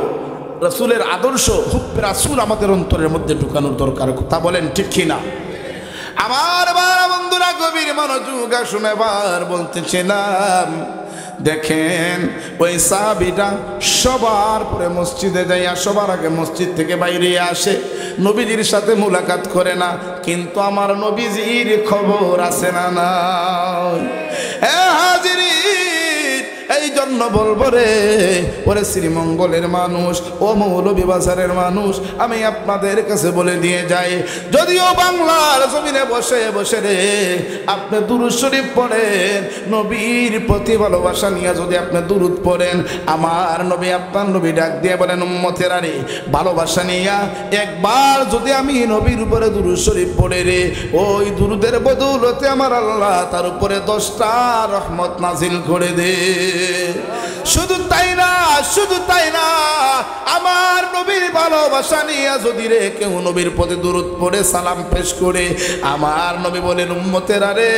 রসুলের আদর্শ, হুব্বে রাসূল আমাদের অন্তরের মধ্যে ঢুকানোর দরকার। তা বলেন ঠিক কিনা? আমার বন্ধুরা গভীর মনোযোগ শুনেবার বলতেছিলাম, দেখেন ওই সাহাবীটা সবার পরে মসজিদে যাইয়া সবার আগে মসজিদ থেকে বাইরে আসে, নবীজির সাথে মুলাকাত করে না, কিন্তু আমার নবীজির খবর আছে না নাই? হাজিরিন, এই জন্য বলবো রে, ওরে শ্রীমঙ্গলের মানুষ, ও মৌলভীবাজারের মানুষ, আমি আপনাদের কাছে বলে দিয়ে যাই, যদিও বাংলার জমিনে বসে বসে রে আপনি দুরূদ শরীফ পড়েন, নবীর প্রতি ভালোবাসা নিয়ে যদি আপনি দুরূদ পড়েন, আমার নবী, আপনার নবী ডাক দিয়ে বলেন, উম্মতেরা রে, ভালোবাসা নিয়া একবার যদি আমি নবীর উপরে দুরূদ শরীফ পড়ে রে, ওই দুরূদের বদৌলতে আমার আল্লাহ তার উপরে 10টা রহমত নাজিল করে দে। শুধু তাই না, শুধু তাই না, আমার নবীর ভালোবাসা নিয়ে যদি রে কেউ নবীর প্রতি দুরূদ পড়ে সালাম পেশ করে, আমার নবী বলেন, উম্মতেরা রে,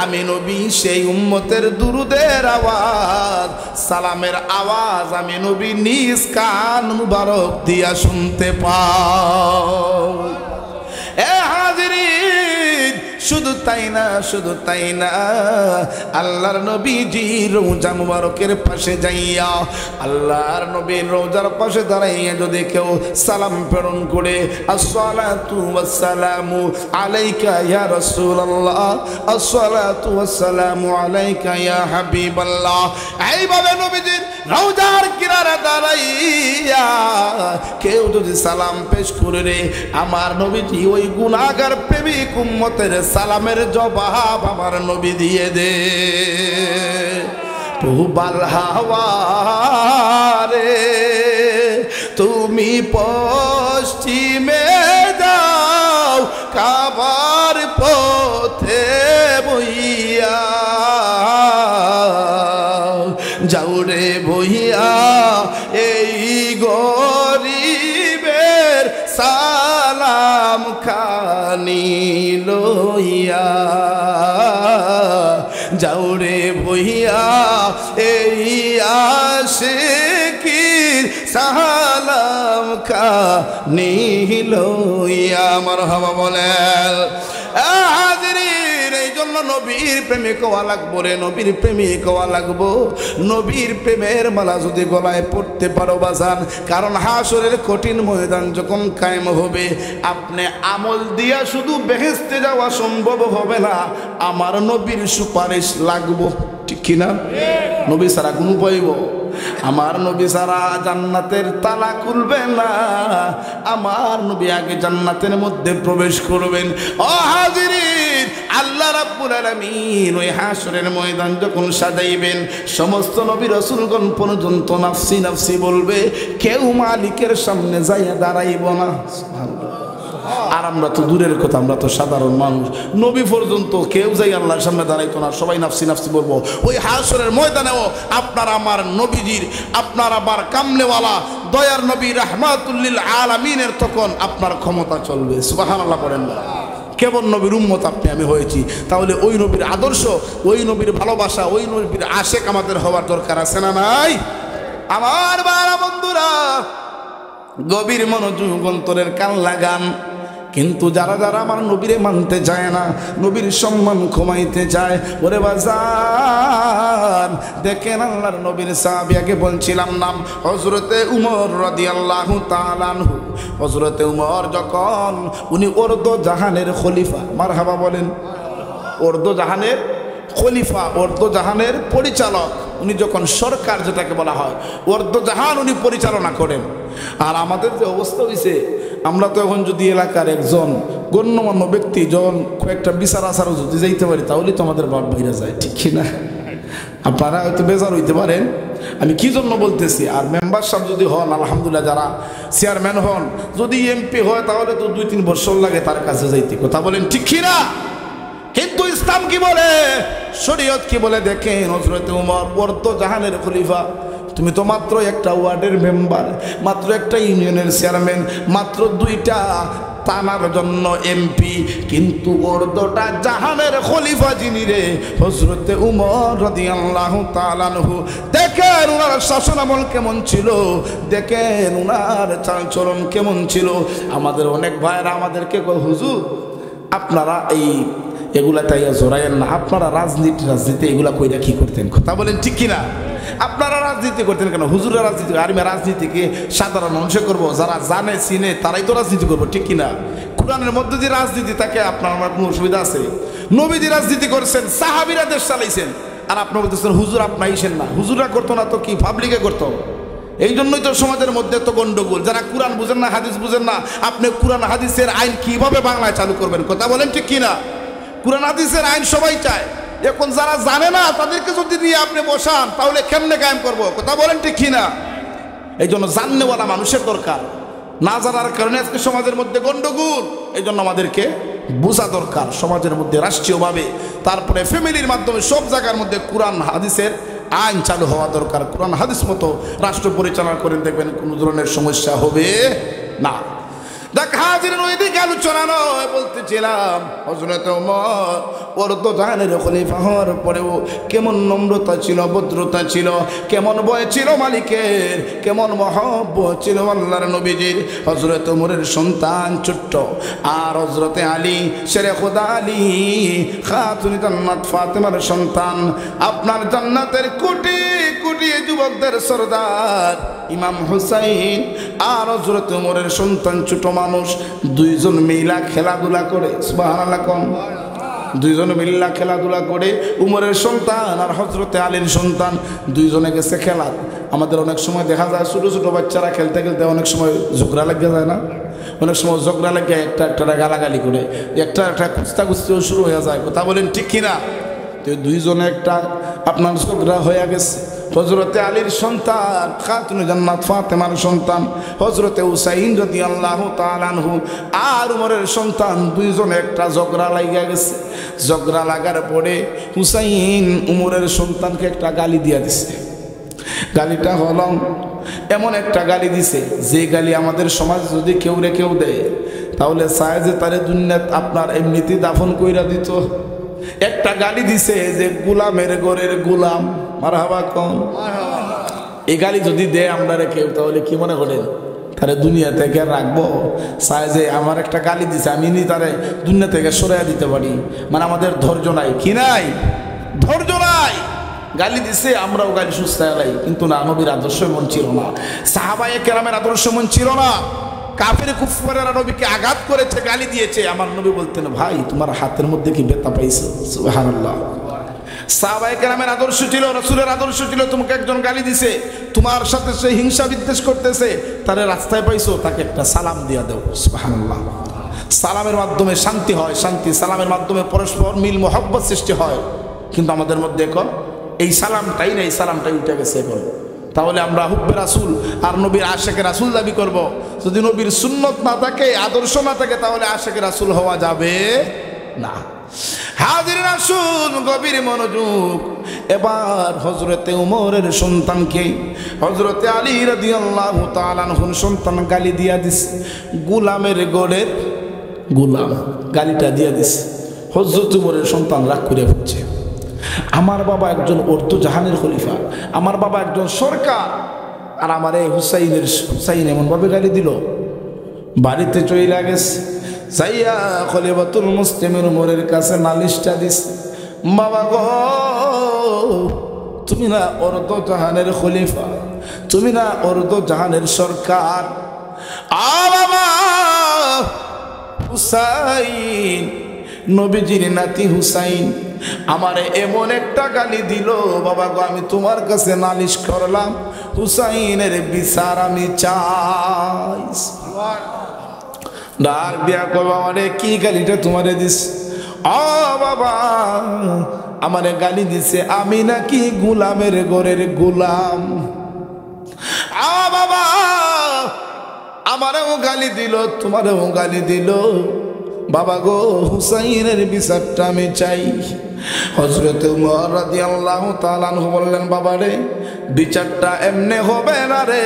আমি নবী সেই উম্মতের দুরূদের আওয়াজ, সালামের আওয়াজ আমি নবী নিজ কান মুবারক দিয়া শুনতে পাই। এ হাজিরিন, শুধু তাই না, শুধু তাই না, আল্লাহর নবীজি রওজা মুবারকের পাশে যাইয়া, আল্লাহর নবীর রওজার পাশে দাঁড়াইয়া যদি কেউ সালাম প্রেরণ করে, আসসালাতু ওয়াসসালামু আলাইকা ইয়া রাসূলুল্লাহ, আসসালাতু ওয়াসসালামু আলাইকা ইয়া হাবিবাল্লাহ, এইভাবে নবীজির রওজার কিনারে দাঁড়াইয়া কেউ যদি সালাম পেশ করে রে, আমার নবীজি ওই গুনাহগার প্রেমিক উম্মতের সালামের জবাব আমার নবী দিয়ে দে। পূবাল হাওয়া রে তুমি পশ্চিমে যাও, কাবার পথে বইয়া যাও রে বইয়া, এই গরিবের সালাম খানি লইয়া যাও রে বইয়া, এই আশিকির সালাম খানি লইয়া। মারহাবা বলেন। হাজিরিন, এই জন্য নবীর প্রেমিক হওয়া লাগবো রে, নবীর প্রেমিক হওয়া লাগবো। নবীর প্রেমের মালা যদি গলায় পড়তে পারো বাজান, কারণ হাসরের কঠিন ময়দান যখন কায়েম হবে, আপনি আমল দিয়া শুধু বেহেশতে যাওয়া সম্ভব হবে না, আমার নবীর সুপারিশ লাগবো। ঠিক কিনা? নবী ছাড়া কোন পাইব? আমার নবী ছাড়া জান্নাতের তালা খুলবে না, আমার নবী আগে জান্নাতের মধ্যে প্রবেশ করবেন। ও হাজিরিন, আল্লাহ রাব্বুল আলামিন ওই হাসরের ময়দান যখন সাজাইবেন, সমস্ত নবী রাসূলগণ পর্যন্ত নাফসি নাফসি বলবে, কেউ মালিকের সামনে যাইয়া দাঁড়াইব না। সুবহানাল্লাহ। আর আমরা তো দূরের কথা, আমরা তো সাধারণ মানুষ, নবী পর্যন্ত কেউ যাই আল্লাহর সামনে দাঁড়াইতো না, সবাই নাফসি নাফসি বলবো। ওই হাসরের ময়দানেও আপনার আমার নবীজির, আপনার আবার কামলেওয়ালা দয়ার নবী রাহমাতুল লিল আলামিনের তখন আপনার ক্ষমতা চলবে। সুবহানাল্লাহ বলেন না? কেমন নবীর উম্মত আপনি আমি হয়েছি। তাহলে ওই নবীর আদর্শ, ওই নবীর ভালোবাসা, ওই নবীর আশেক আমাদের হওয়ার দরকার আছে না নাই? আমার বারা বন্ধুরা, গভীর মনোযোগ অন্তরের কান লাগান। কিন্তু যারা যারা আমার নবীরে মানতে চায় না, নবীর সম্মান কমাইতে চায়, ওরে বাজার দেখেন আল্লাহর নবীর সাহাবিয়াকে বলছিলাম নাম হযরতে উমর রাদিয়াল্লাহু তাআলা আনহু। হযরতে উমর যখন উনি অর্ধ জাহানের খলিফা, মারহাবা বলেন, অর্ধ জাহানের খলিফা, অর্ধ জাহানের পরিচালক, উনি যখন সরকার যেটাকে বলা হয় অর্ধ জাহান উনি পরিচালনা করেন। আর আমাদের যে অবস্থা হয়েছে, আমরা তো এখন যদি এলাকার একজন গণ্যমান্য ব্যক্তি যখন কয়েকটা বিচার আচারও যদি যাইতে পারি, তাহলে তো আমাদের বাপ বাইরে যায়, ঠিক কিনা? আপনারা হয়তো বেজার হইতে পারেন আমি কি জন্য বলতেছি। আর মেম্বার সাহেব যদি হন, আলহামদুলিল্লাহ, যারা চেয়ারম্যান হন, যদি এমপি হয়, তাহলে তো 2-3 বছর লাগে তার কাছে যাইতে, কথা বলেন ঠিক কিনা? কিন্তু ইসলাম কি বলে, শরীয়ত কি বলে দেখেন। হযরত উমর অর্ধ জাহানের খলিফা, তুমি তো মাত্র একটা ওয়ার্ডের মেম্বার, মাত্র একটা ইউনিয়নের চেয়ারম্যান, মাত্র 2টা থানার জন্য এমপি, কিন্তু অর্ধটা জাহানের খলিফা যিনি রে, হযরতে উমর রাদিয়াল্লাহু তাআলা আনহু। দেখেন উনার শাসন আমল কেমন ছিল, দেখেন উনার চালচলন কেমন ছিল। আমাদের অনেক ভাইরা আমাদেরকে কয়, হুজুর আপনারা এই এগুলা তাই জোরাইয়েন না, আপনারা রাজনীতি এগুলা কইরা কি করতেন, কথা বলেন ঠিক কিনা? আপনারা রাজনীতি করতেন কেন? হুজুরা রাজনীতি, আর রাজনীতিকে সাধারণ মানুষে করবো, যারা জানে চিনে তারাই তো রাজনীতি করবো, ঠিক কিনা? কোরআনের মধ্যে যে রাজনীতি থাকে, আপনার আমার কোনো অসুবিধা আছে? নবীজি রাজনীতি করছেন, সাহাবীরা দেশ চালাইছেন, আর আপনি বলতেছেন হুজুর আপনি আইসেন না। হুজুরা করতো না তো কি পাবলিকে করতো? এই জন্যই তো সমাজের মধ্যে তো গন্ডগোল। যারা কোরআন বুঝেন না, হাদিস বুঝেন না, আপনি কোরআন হাদিসের আইন কিভাবে বাংলায় চালু করবেন, কথা বলেন ঠিক কিনা? কোরআন হাদিসের আইন সবাই চায়, এখন যারা জানে না তাদেরকে যদি নিয়ে আপনি বসান, তাহলে কেমনে কায়েম করবো, কথা বলেন ঠিক কিনা? এই জন্য জাননেওয়ালা মানুষের দরকার, না জানার কারণে আজকে সমাজের মধ্যে গন্ডগোল। এই জন্য আমাদেরকে বোঝা দরকার সমাজের মধ্যে রাষ্ট্রীয়ভাবে, তারপরে ফ্যামিলির মাধ্যমে, সব জায়গার মধ্যে কোরআন হাদিসের আইন চালু হওয়া দরকার। কোরআন হাদিস মতো রাষ্ট্র পরিচালনা করেন, দেখবেন কোনো ধরনের সমস্যা হবে না। দেখ হাজির ওইদিকে আলোচনা নয়, বলতেছিলাম হযরত ওমর অর্ধ জাহানের খলিফা হওয়ার পরেও কেমন নম্রতা ছিল, ভদ্রতা ছিল, কেমন ভয় ছিল মালিকের, কেমন মহব্বত ছিল আল্লাহর নবীজির। হযরত ওমরের সন্তান ছোট্ট, আর হযরতে আলী শেরে খোদা আলী খাতুনে জান্নাত ফাতেমার সন্তান, আপনার জান্নাতের কোটি কোটি যুবকদের সরদার ইমাম হুসাইন, আর হযরত ওমরের সন্তান ছোট মানুষ, দুইজন মিলা খেলাধুলা করে, সুবহানাল্লাহ কম, দুইজন মিল্লা খেলাধুলা করে, উমরের সন্তান আর হযরতে আলীর সন্তান দুইজনে গেছে খেলা। আমাদের অনেক সময় দেখা যায় ছোটো ছোটো বাচ্চারা খেলতে খেলতে অনেক সময় ঝগড়া লেগে যায় না? অনেক সময় ঝগড়া লেগে একটা গালাগালি করে, একটা কুস্তাকুস্তিও শুরু হয়ে যায়, কথা বলেন ঠিক কিনা? তো দুইজনে একটা আপনার ঝগড়া হয়ে গেছে। হযরতে আলীর সন্তান খাতুনে জান্নাত ফাতেমার সন্তান হযরতে হুসাইন রাদিয়াল্লাহু তাআলা আনহু আর উমরের সন্তান দুইজনে একটা ঝগড়া লাগিয়া গেছে। ঝগড়া লাগার পরে হুসাইন উমরের সন্তানকে একটা গালি দিয়া দিছে। গালিটা হলো এমন একটা গালি দিছে, যে গালি আমাদের সমাজ যদি কেউ দেয়, তাহলে চায় যে তারে দুনিয়াত আপনার এমনিতেই দাফন কইরা দিত। একটা গালি দিছে যে গোলামের ঘরের গোলাম, মারহাবা কম। এই গালি যদি দেয় আমরা কেউ, তাহলে কি মনে করেন তারে দুনিয়া থেকে রাখবো? চায় যে আমার একটা গালি দিছে, আমি নি তারে দুনিয়া থেকে সরাইয়া দিতে পারি। মানে আমাদের ধৈর্য নাই, কি নাই? ধৈর্য নাই। গালি দিছে, আমরাও গালি সুস্থায়, কিন্তু না, নবীর আদর্শ মন ছিল না, সাহাবায়ে কেরামের আদর্শ মন ছিল না। কাফের কুফারেরা নবীকে আঘাত করেছে, গালি দিয়েছে। আমার নবী বলতেন, ভাই তোমার হাতের মধ্যে কি ব্যথা পাইছো? সুবহানাল্লাহ। সাহাবায়ে কেরামের আদর্শ ছিল, রাসূলের আদর্শ ছিল, তোমাকে একজন গালি দিছে, তোমার সাথে সে হিংসা বিদ্বেষ করতেছে, তারে রাস্তায় পাইছো, তাকে একটা সালাম দিয়া দাও। সুবহানাল্লাহ। সালামের মাধ্যমে শান্তি হয়, সালামের মাধ্যমে পরস্পর মিল মহব্বত সৃষ্টি হয়। কিন্তু আমাদের মধ্যে এখন এই সালামটাই নেই, সালামটাই উঠে গেছে এখন। তাহলে আমরা হুব্বে রাসূল আর নবীর আশেকে রাসূল দাবি করব। যদি নবীর সুন্নত না থাকে, আদর্শ না থাকে, তাহলে আশেকে রাসূল হওয়া যাবে না। হাজিরিন আসুন, গভীর মনোযোগ। এবার হযরতে উমরের সন্তানকে হযরতে আলী রাদিয়াল্লাহু তাআলা আনহুর সন্তান গালি দিয়া দিছে। গোলামের ঘরের গোলাম, গালিটা দিয়ে দিছে। হযরত উমরের সন্তান রাগ করে হচ্ছে, আমার বাবা একজন জাহানের খলিফা, আমার বাবা একজন সরকার, আর আমার এই হুসাইন এমনভাবে গালি দিল। বাড়িতে চলে গেছে, যাইয়া খলিফাতুল মুসলিমিন উমরের কাছে নালিশটা দিস, বাবা গো তুমি না অর্ধ জাহানের খলিফা, তুমি না অর্ধ জাহানের সরকার, বাবা হুসাইন নবীজির নাতি হুসাইন আমারে এমন একটা গালি দিল, বাবা গো আমি তোমার কাছে নালিশ করলাম, হুসাইনের বিচার আমি চাই। ডাক দিয়া কই বাবারে কি গালিটা তোমারে দিস? বাবা আমারে গালি দিছে আমি নাকি গোলামের ঘরের গোলাম। বাবা আমারেও গালি দিল, তোমারেও গালি দিল, বাবা গো হুসাইনের বিচারটা আমি চাই। হযরত উমর রাদিয়াল্লাহু তাআলা আনহু বললেন, বাবারে বিচারটা এমনে হবে না রে,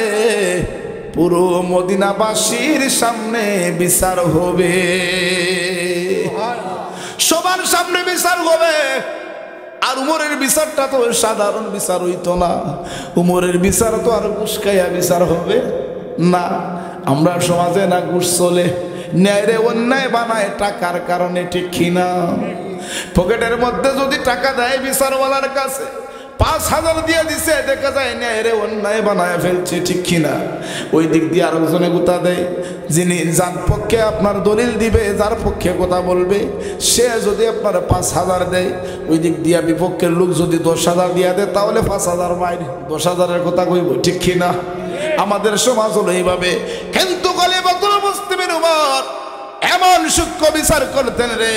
পুরো মদিনাবাসীর সামনে বিচার হবে, সবার সামনে বিচার হবে। আর উমরের বিচারটা তো সাধারণ বিচার হইতো না, উমরের বিচার তো আর ঘুষখাইয়া বিচার হবে না। আমরা সমাজে না ঘুষ চলে, ন্যায়রে অন্যায় বানায় টাকার কারণে, ঠিক কিনা? পকেটের মধ্যে যদি টাকা দেয় বিচারওয়ালার কাছে, ৫,০০০ দিয়ে দিছে, দেখা যায় ন্যায়রে অন্যায় বানায় ফেলছে, ঠিক কিনা? ওই দিক দিয়ে আরেকজনে গুতা দেয়, যিনি যার পক্ষে আপনার দলিল দিবে, যার পক্ষে কথা বলবে, সে যদি আপনার ৫,০০০ দেয়, ওই দিক দিয়া বিপক্ষের লোক যদি ১০,০০০ দিয়া দেয়, তাহলে ৫,০০০ মাইর ১০,০০০-এর কথা কইব, ঠিক কিনা? আমাদের সমাজ হলো এইভাবে। কিন্তু খলিফাতুল মুসলিমিন উমর এমন সূক্ষ্ম বিচার করতেন রে,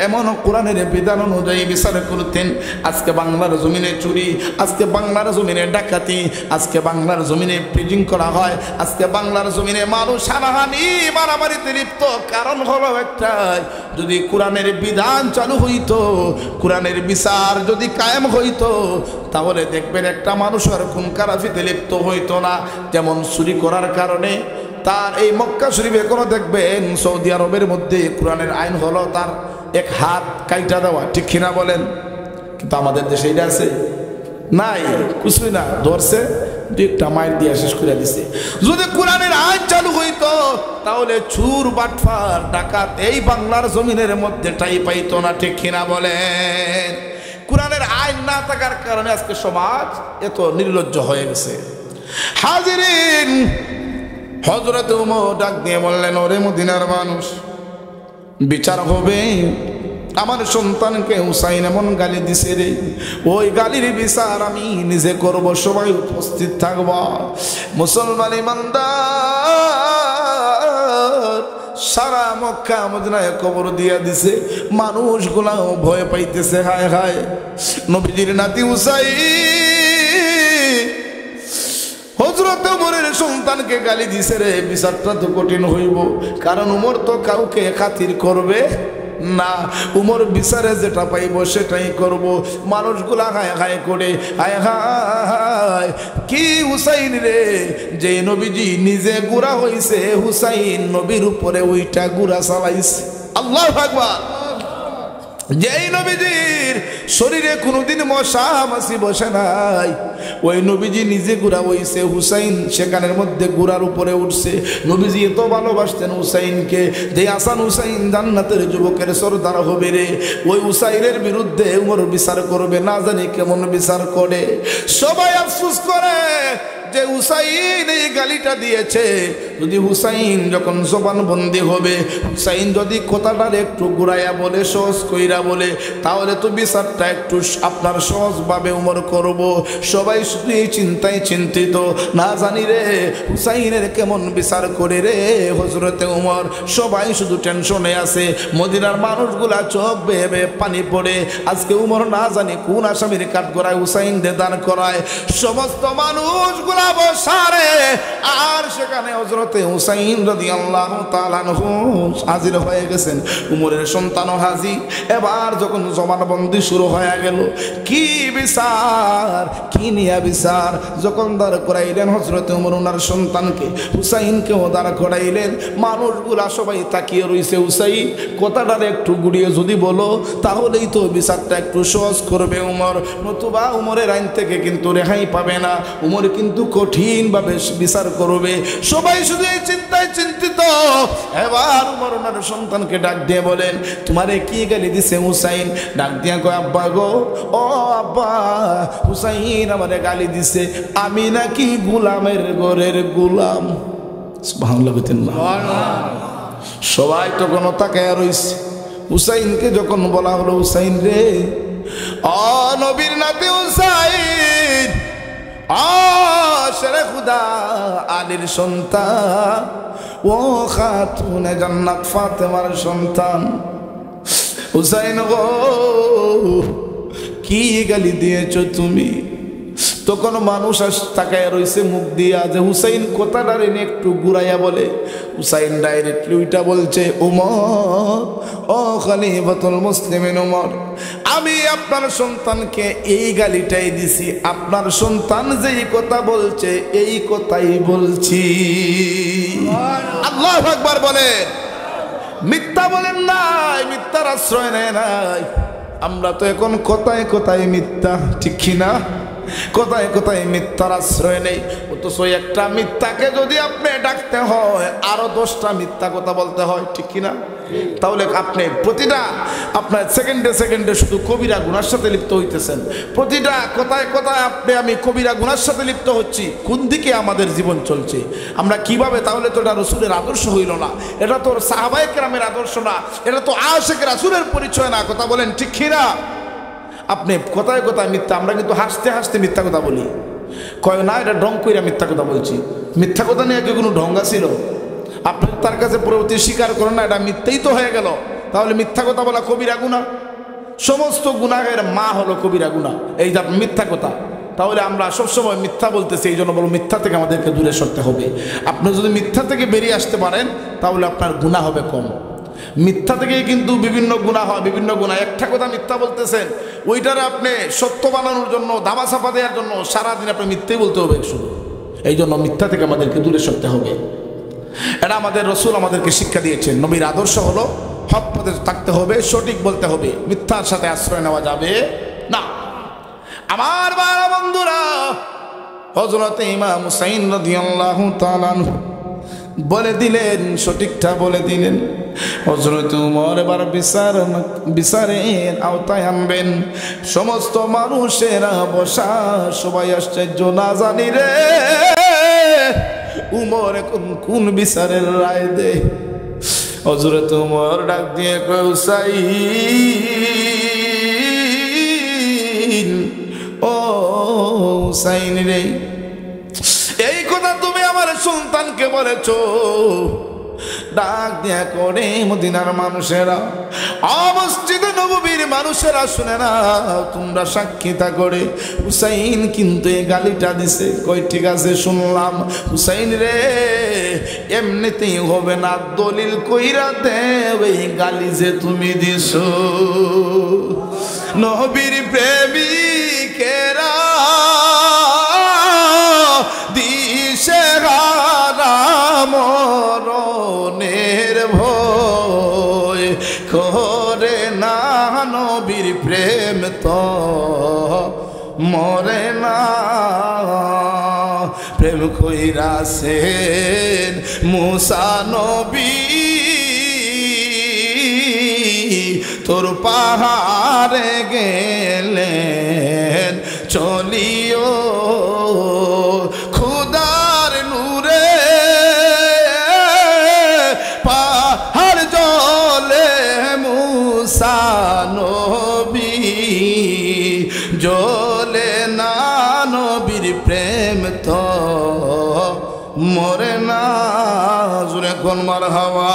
এমন কোরআনের বিধান অনুযায়ী বিচার করতেন। আজকে বাংলার জমিনে চুরি, আজকে বাংলার জমিনে ডাকাতি, আজকে বাংলার জমিনে প্রিজিং করা হয়, আজকে বাংলার জমিনে মানুষ হানাহানি মারামারিতে লিপ্ত, কারণ হলো একটাই, যদি কোরআনের বিধান চালু হইতো, কোরআনের বিচার যদি কায়েম হইতো, তাহলে দেখবেন একটা মানুষ আর খুন খারাপিতে লিপ্ত হইতো না। যেমন চুরি করার কারণে তার এই মক্কা শরীফে কোনো দেখবেন সৌদি আরবের মধ্যে কোরআনের আইন হলো তার এক হাত কাইটা দেওয়া, ঠিক কিনা বলেন? কিন্তু আমাদের দেশে এটা আছে নাই, কিছুই না, ধরছে ২-১টা মাইল দিয়ে শেষ করে দিছে। যদি কোরআনের আইন চালু হইতো, তাহলে চুর বাটফার ডাকাত এই বাংলার জমিনের মধ্যে ঠাঁই পাইতো না, ঠিক কিনা বলেন? কোরআনের আইন না থাকার কারণে আজকে সমাজ এত নির্লজ্জ হয়ে গেছে। হাজিরিন, হযরত উমর ডাক দিয়ে বললেন, ওরে মদিনার মানুষ, বিচার হবে। আমার সন্তানকে হুসাইন এমন গালি দিছে রে, ওই গালির বিচার আমি নিজে করব, সবাই উপস্থিত থাকব। মুসলমান ইমানদার সারা মক্কা মদিনায় কবর দিয়া দিছে, মানুষগুলাও ভয় পাইতেছে, হায় হায় নবীজির নাতি হুসাইন হযরত উমরের সন্তানকে গালি দিছে রে, বিচারটা তো কঠিন হইব, কারণ উমর তো কাউকে খাতির করবে না, উমর বিচারে যেটা পাইব সেটাই করব। মানুষগুলা হায় হায় করে, হায় হায় কি হুসাইন রে, যে নবীজি নিজে গুড়া হইছে, হুসাইন নবীর উপরে ওইটা গুড়া চালাইছে। আল্লাহু আকবার। যেই নবীজির শরীরে কোনোদিন মশা মাছি বসে নাই, ওই নবীজি নিজে গুড়া হইছে, হুসাইন সেখানের মধ্যে গুড়ার উপরে উঠছে। নবীজি এত ভালোবাসতেন হুসাইনকে, যে হাসান হুসাইন জান্নাতের যুবকের সরদার হবে রে, ওই হুসাইনের বিরুদ্ধে উমর বিচার করবে, না জানি কেমন বিচার করে। সবাই আফসোস করে যে হুসাইন এই গালিটা দিয়েছে, যদি হুসাইন যখন জবানবন্দি হবে, হুসাইন যদি কথাটার একটু ঘুরাইয়া বলে, সহজ কইরা বলে, তাহলে তো বিচারটা একটু আপনার সহজভাবে উমর করব। সবাই শুধু এই চিন্তায় চিন্তিত, না জানি রে হুসাইনের কেমন বিচার করে রে হযরতে উমর। সবাই শুধু টেনশনে আছে, মদিনার মানুষগুলা চোখ বেয়ে বেয়ে পানি পড়ে, আজকে উমর না জানি কোন আসামির কাঠগড়ায় হুসাইন দান করায়। সমস্ত মানুষগুলা গুলা বসারে। আর সেখানে হযরতে হুসাইন রাদিয়াল্লাহু তাআলা আনহু হাজির হয়ে গেছেন, উমরের সন্তানও হাজির। এবার যখন জবানবন্দি শুরু হয়ে গেল, কি বিচার, কি নিয়া বিচার, যখন দাঁড় করাইলেন হযরতে উমর ওনার সন্তানকে, হুসাইনকেও দাঁড় করাইলেন। মানুষগুলা সবাই তাকিয়ে রইছে, হুসাইন কথাটার একটু গুড়িয়ে যদি বলো তাহলেই তো বিচারটা একটু সহজ করবে উমর, নতুবা উমরের আইন থেকে কিন্তু রেহাই পাবে না, উমর কিন্তু কঠিনভাবে বিচার করবে। সবাই শুধু এই চিন্তায় চিন্তিত। এবার উমর ওনার সন্তানকে ডাক দিয়ে বলেন, তোমারে কি গালি দিছে হুসাইন? ডাক দিয়া কয়, আব্বা গো, ও আব্বা, হুসাইন আমারে গালি দিছে আমি নাকি গোলামের ঘরের গোলাম। সুবহানাল্লাহ বলতেন না? সবাই তখন তাকায় রইছে। হুসাইনকে যখন বলা হলো, হুসাইন রে, ও নবীর নাতি হুসাইন, ও শেরে খুদা আলীর সন্তান, ও খাতুনে জান্নাত ফাতেমার সন্তান, হুসাইন গো, কি গালি দিয়েছো তুমি? তখন মানুষ তাকায় রইছে মুখ দিয়া, যে হুসাইন কথাটার এনে একটু ঘুরাইয়া বলে। হুসাইন ডাইরেক্টলি ওইটা বলছে, উমর, ও খলিফাতুল মুসলিমিন উমর, আমি আপনার সন্তানকে এই গালিটাই দিছি, আপনার সন্তান যেই কথা বলছে এই কথাই বলছি। আল্লাহু আকবার বলে। মিথ্যা বলেন নাই, মিথ্যার আশ্রয় নেয় নাই। আমরা তো এখন কথায় কথায় মিথ্যা, ঠিক কিনা? কথায় কথায় মিথ্যার আশ্রয় নেই। অথচ একটা মিথ্যাকে যদি আপনি ডাকতে হয় আরো 10টা মিথ্যা কথা বলতে হয়, ঠিক কিনা? তাহলে আপনি প্রতিটা আপনার সেকেন্ডে সেকেন্ডে শুধু কবিরা গুনার সাথে লিপ্ত হইতেছেন। প্রতিটা কথায় কথায় আমি কবিরা গুনার সাথে লিপ্ত হচ্ছি। কোন দিকে আমাদের জীবন চলছে, আমরা কিভাবে? তাহলে তো এটা রসুলের আদর্শ হইল না, এটা তো সাহাবায়ে কেরামের আদর্শ না, এটা তো আশিক রাসূলের পরিচয় না। কথা বলেন, ঠিক কিনা? আপনি কথায় কথায় মিথ্যা, আমরা কিন্তু হাসতে হাসতে মিথ্যা কথা বলি। কয় না, এটা ঢং কইরা মিথ্যা কথা বলছি। মিথ্যা কথা নিয়ে কি কোনো ঢঙ্গা ছিল? আপনি তার কাছে পরবর্তী স্বীকার করেন না, এটা মিথ্যেই তো হয়ে গেল। তাহলে মিথ্যা কথা বলা কবিরা গুনাহ। সমস্ত গুনাহের মা হলো কবিরা গুনাহ, এই যে মিথ্যা কথা। তাহলে আমরা সবসময় মিথ্যা বলতেছি, এই জন্য বলো মিথ্যা থেকে আমাদেরকে দূরে সরতে হবে। আপনি যদি মিথ্যা থেকে বেরিয়ে আসতে পারেন তাহলে আপনার গুনাহ হবে কম। মিথ্যা থেকেই কিন্তু বিভিন্ন গুনাহ হয়, বিভিন্ন গুনাহ। একটা কথা মিথ্যা বলতেছেন, ওইটারে আপনি সত্য বানানোর জন্য, দাবা চাপা দেওয়ার জন্য সারাদিন আপনি মিথ্যাই বলতে হবে শুধু। এই জন্য মিথ্যা থেকে আমাদেরকে দূরে সরতে হবে। এটা আমাদের রসুল আমাদেরকে শিক্ষা দিয়েছেন। নবীর আদর্শ হলো হক পথে থাকতে হবে, সঠিক বলতে হবে, মিথ্যার সাথে আশ্রয় নেওয়া যাবে না। আমার বাবা বন্ধুরা, হযরত ইমাম হুসাইন রাদিয়াল্লাহু তাআলা বলে দিলেন, সঠিকটা বলে দিলেন। হযরত উমর এবার বিচারের আওতায় আনবেন। সমস্ত মানুষেরা বসা, সবাই আশ্চর্য, না জানি রে উমর এখন কোন বিচারের রায় দে। হযরত উমর ডাক দিয়ে কয়, হুসাইন, ও হুসাইন রে, এই কথা তুমি আমার সন্তানকে বলেছো? ডাক দিয়া করে মদিনার মানুষেরা, মসজিদে নববীর মানুষেরা শুনে না, তোমরা সাক্ষীতা করে, হুসাইন কিন্তু এই গালিটা দিছে। কই ঠিক আছে, শুনলাম। হুসাইন রে, এমনিতেই হবে না, দলিল কইরা দেও এই গালি যে তুমি দিছো। নবীর প্রেমিকেরা দিশে মরণের ভয় করে না, নবীর প্রেম তো মরে না। প্রেম কইরাছেন মুসা নবী, তোর পাহাড়ে গেলেন চলিও, খুদার নূরে পাহাড় জ্বলে, মুসা নবী জ্বলে না, নবীর প্রেম তো মরে না। জুরে কোন মারহাবা।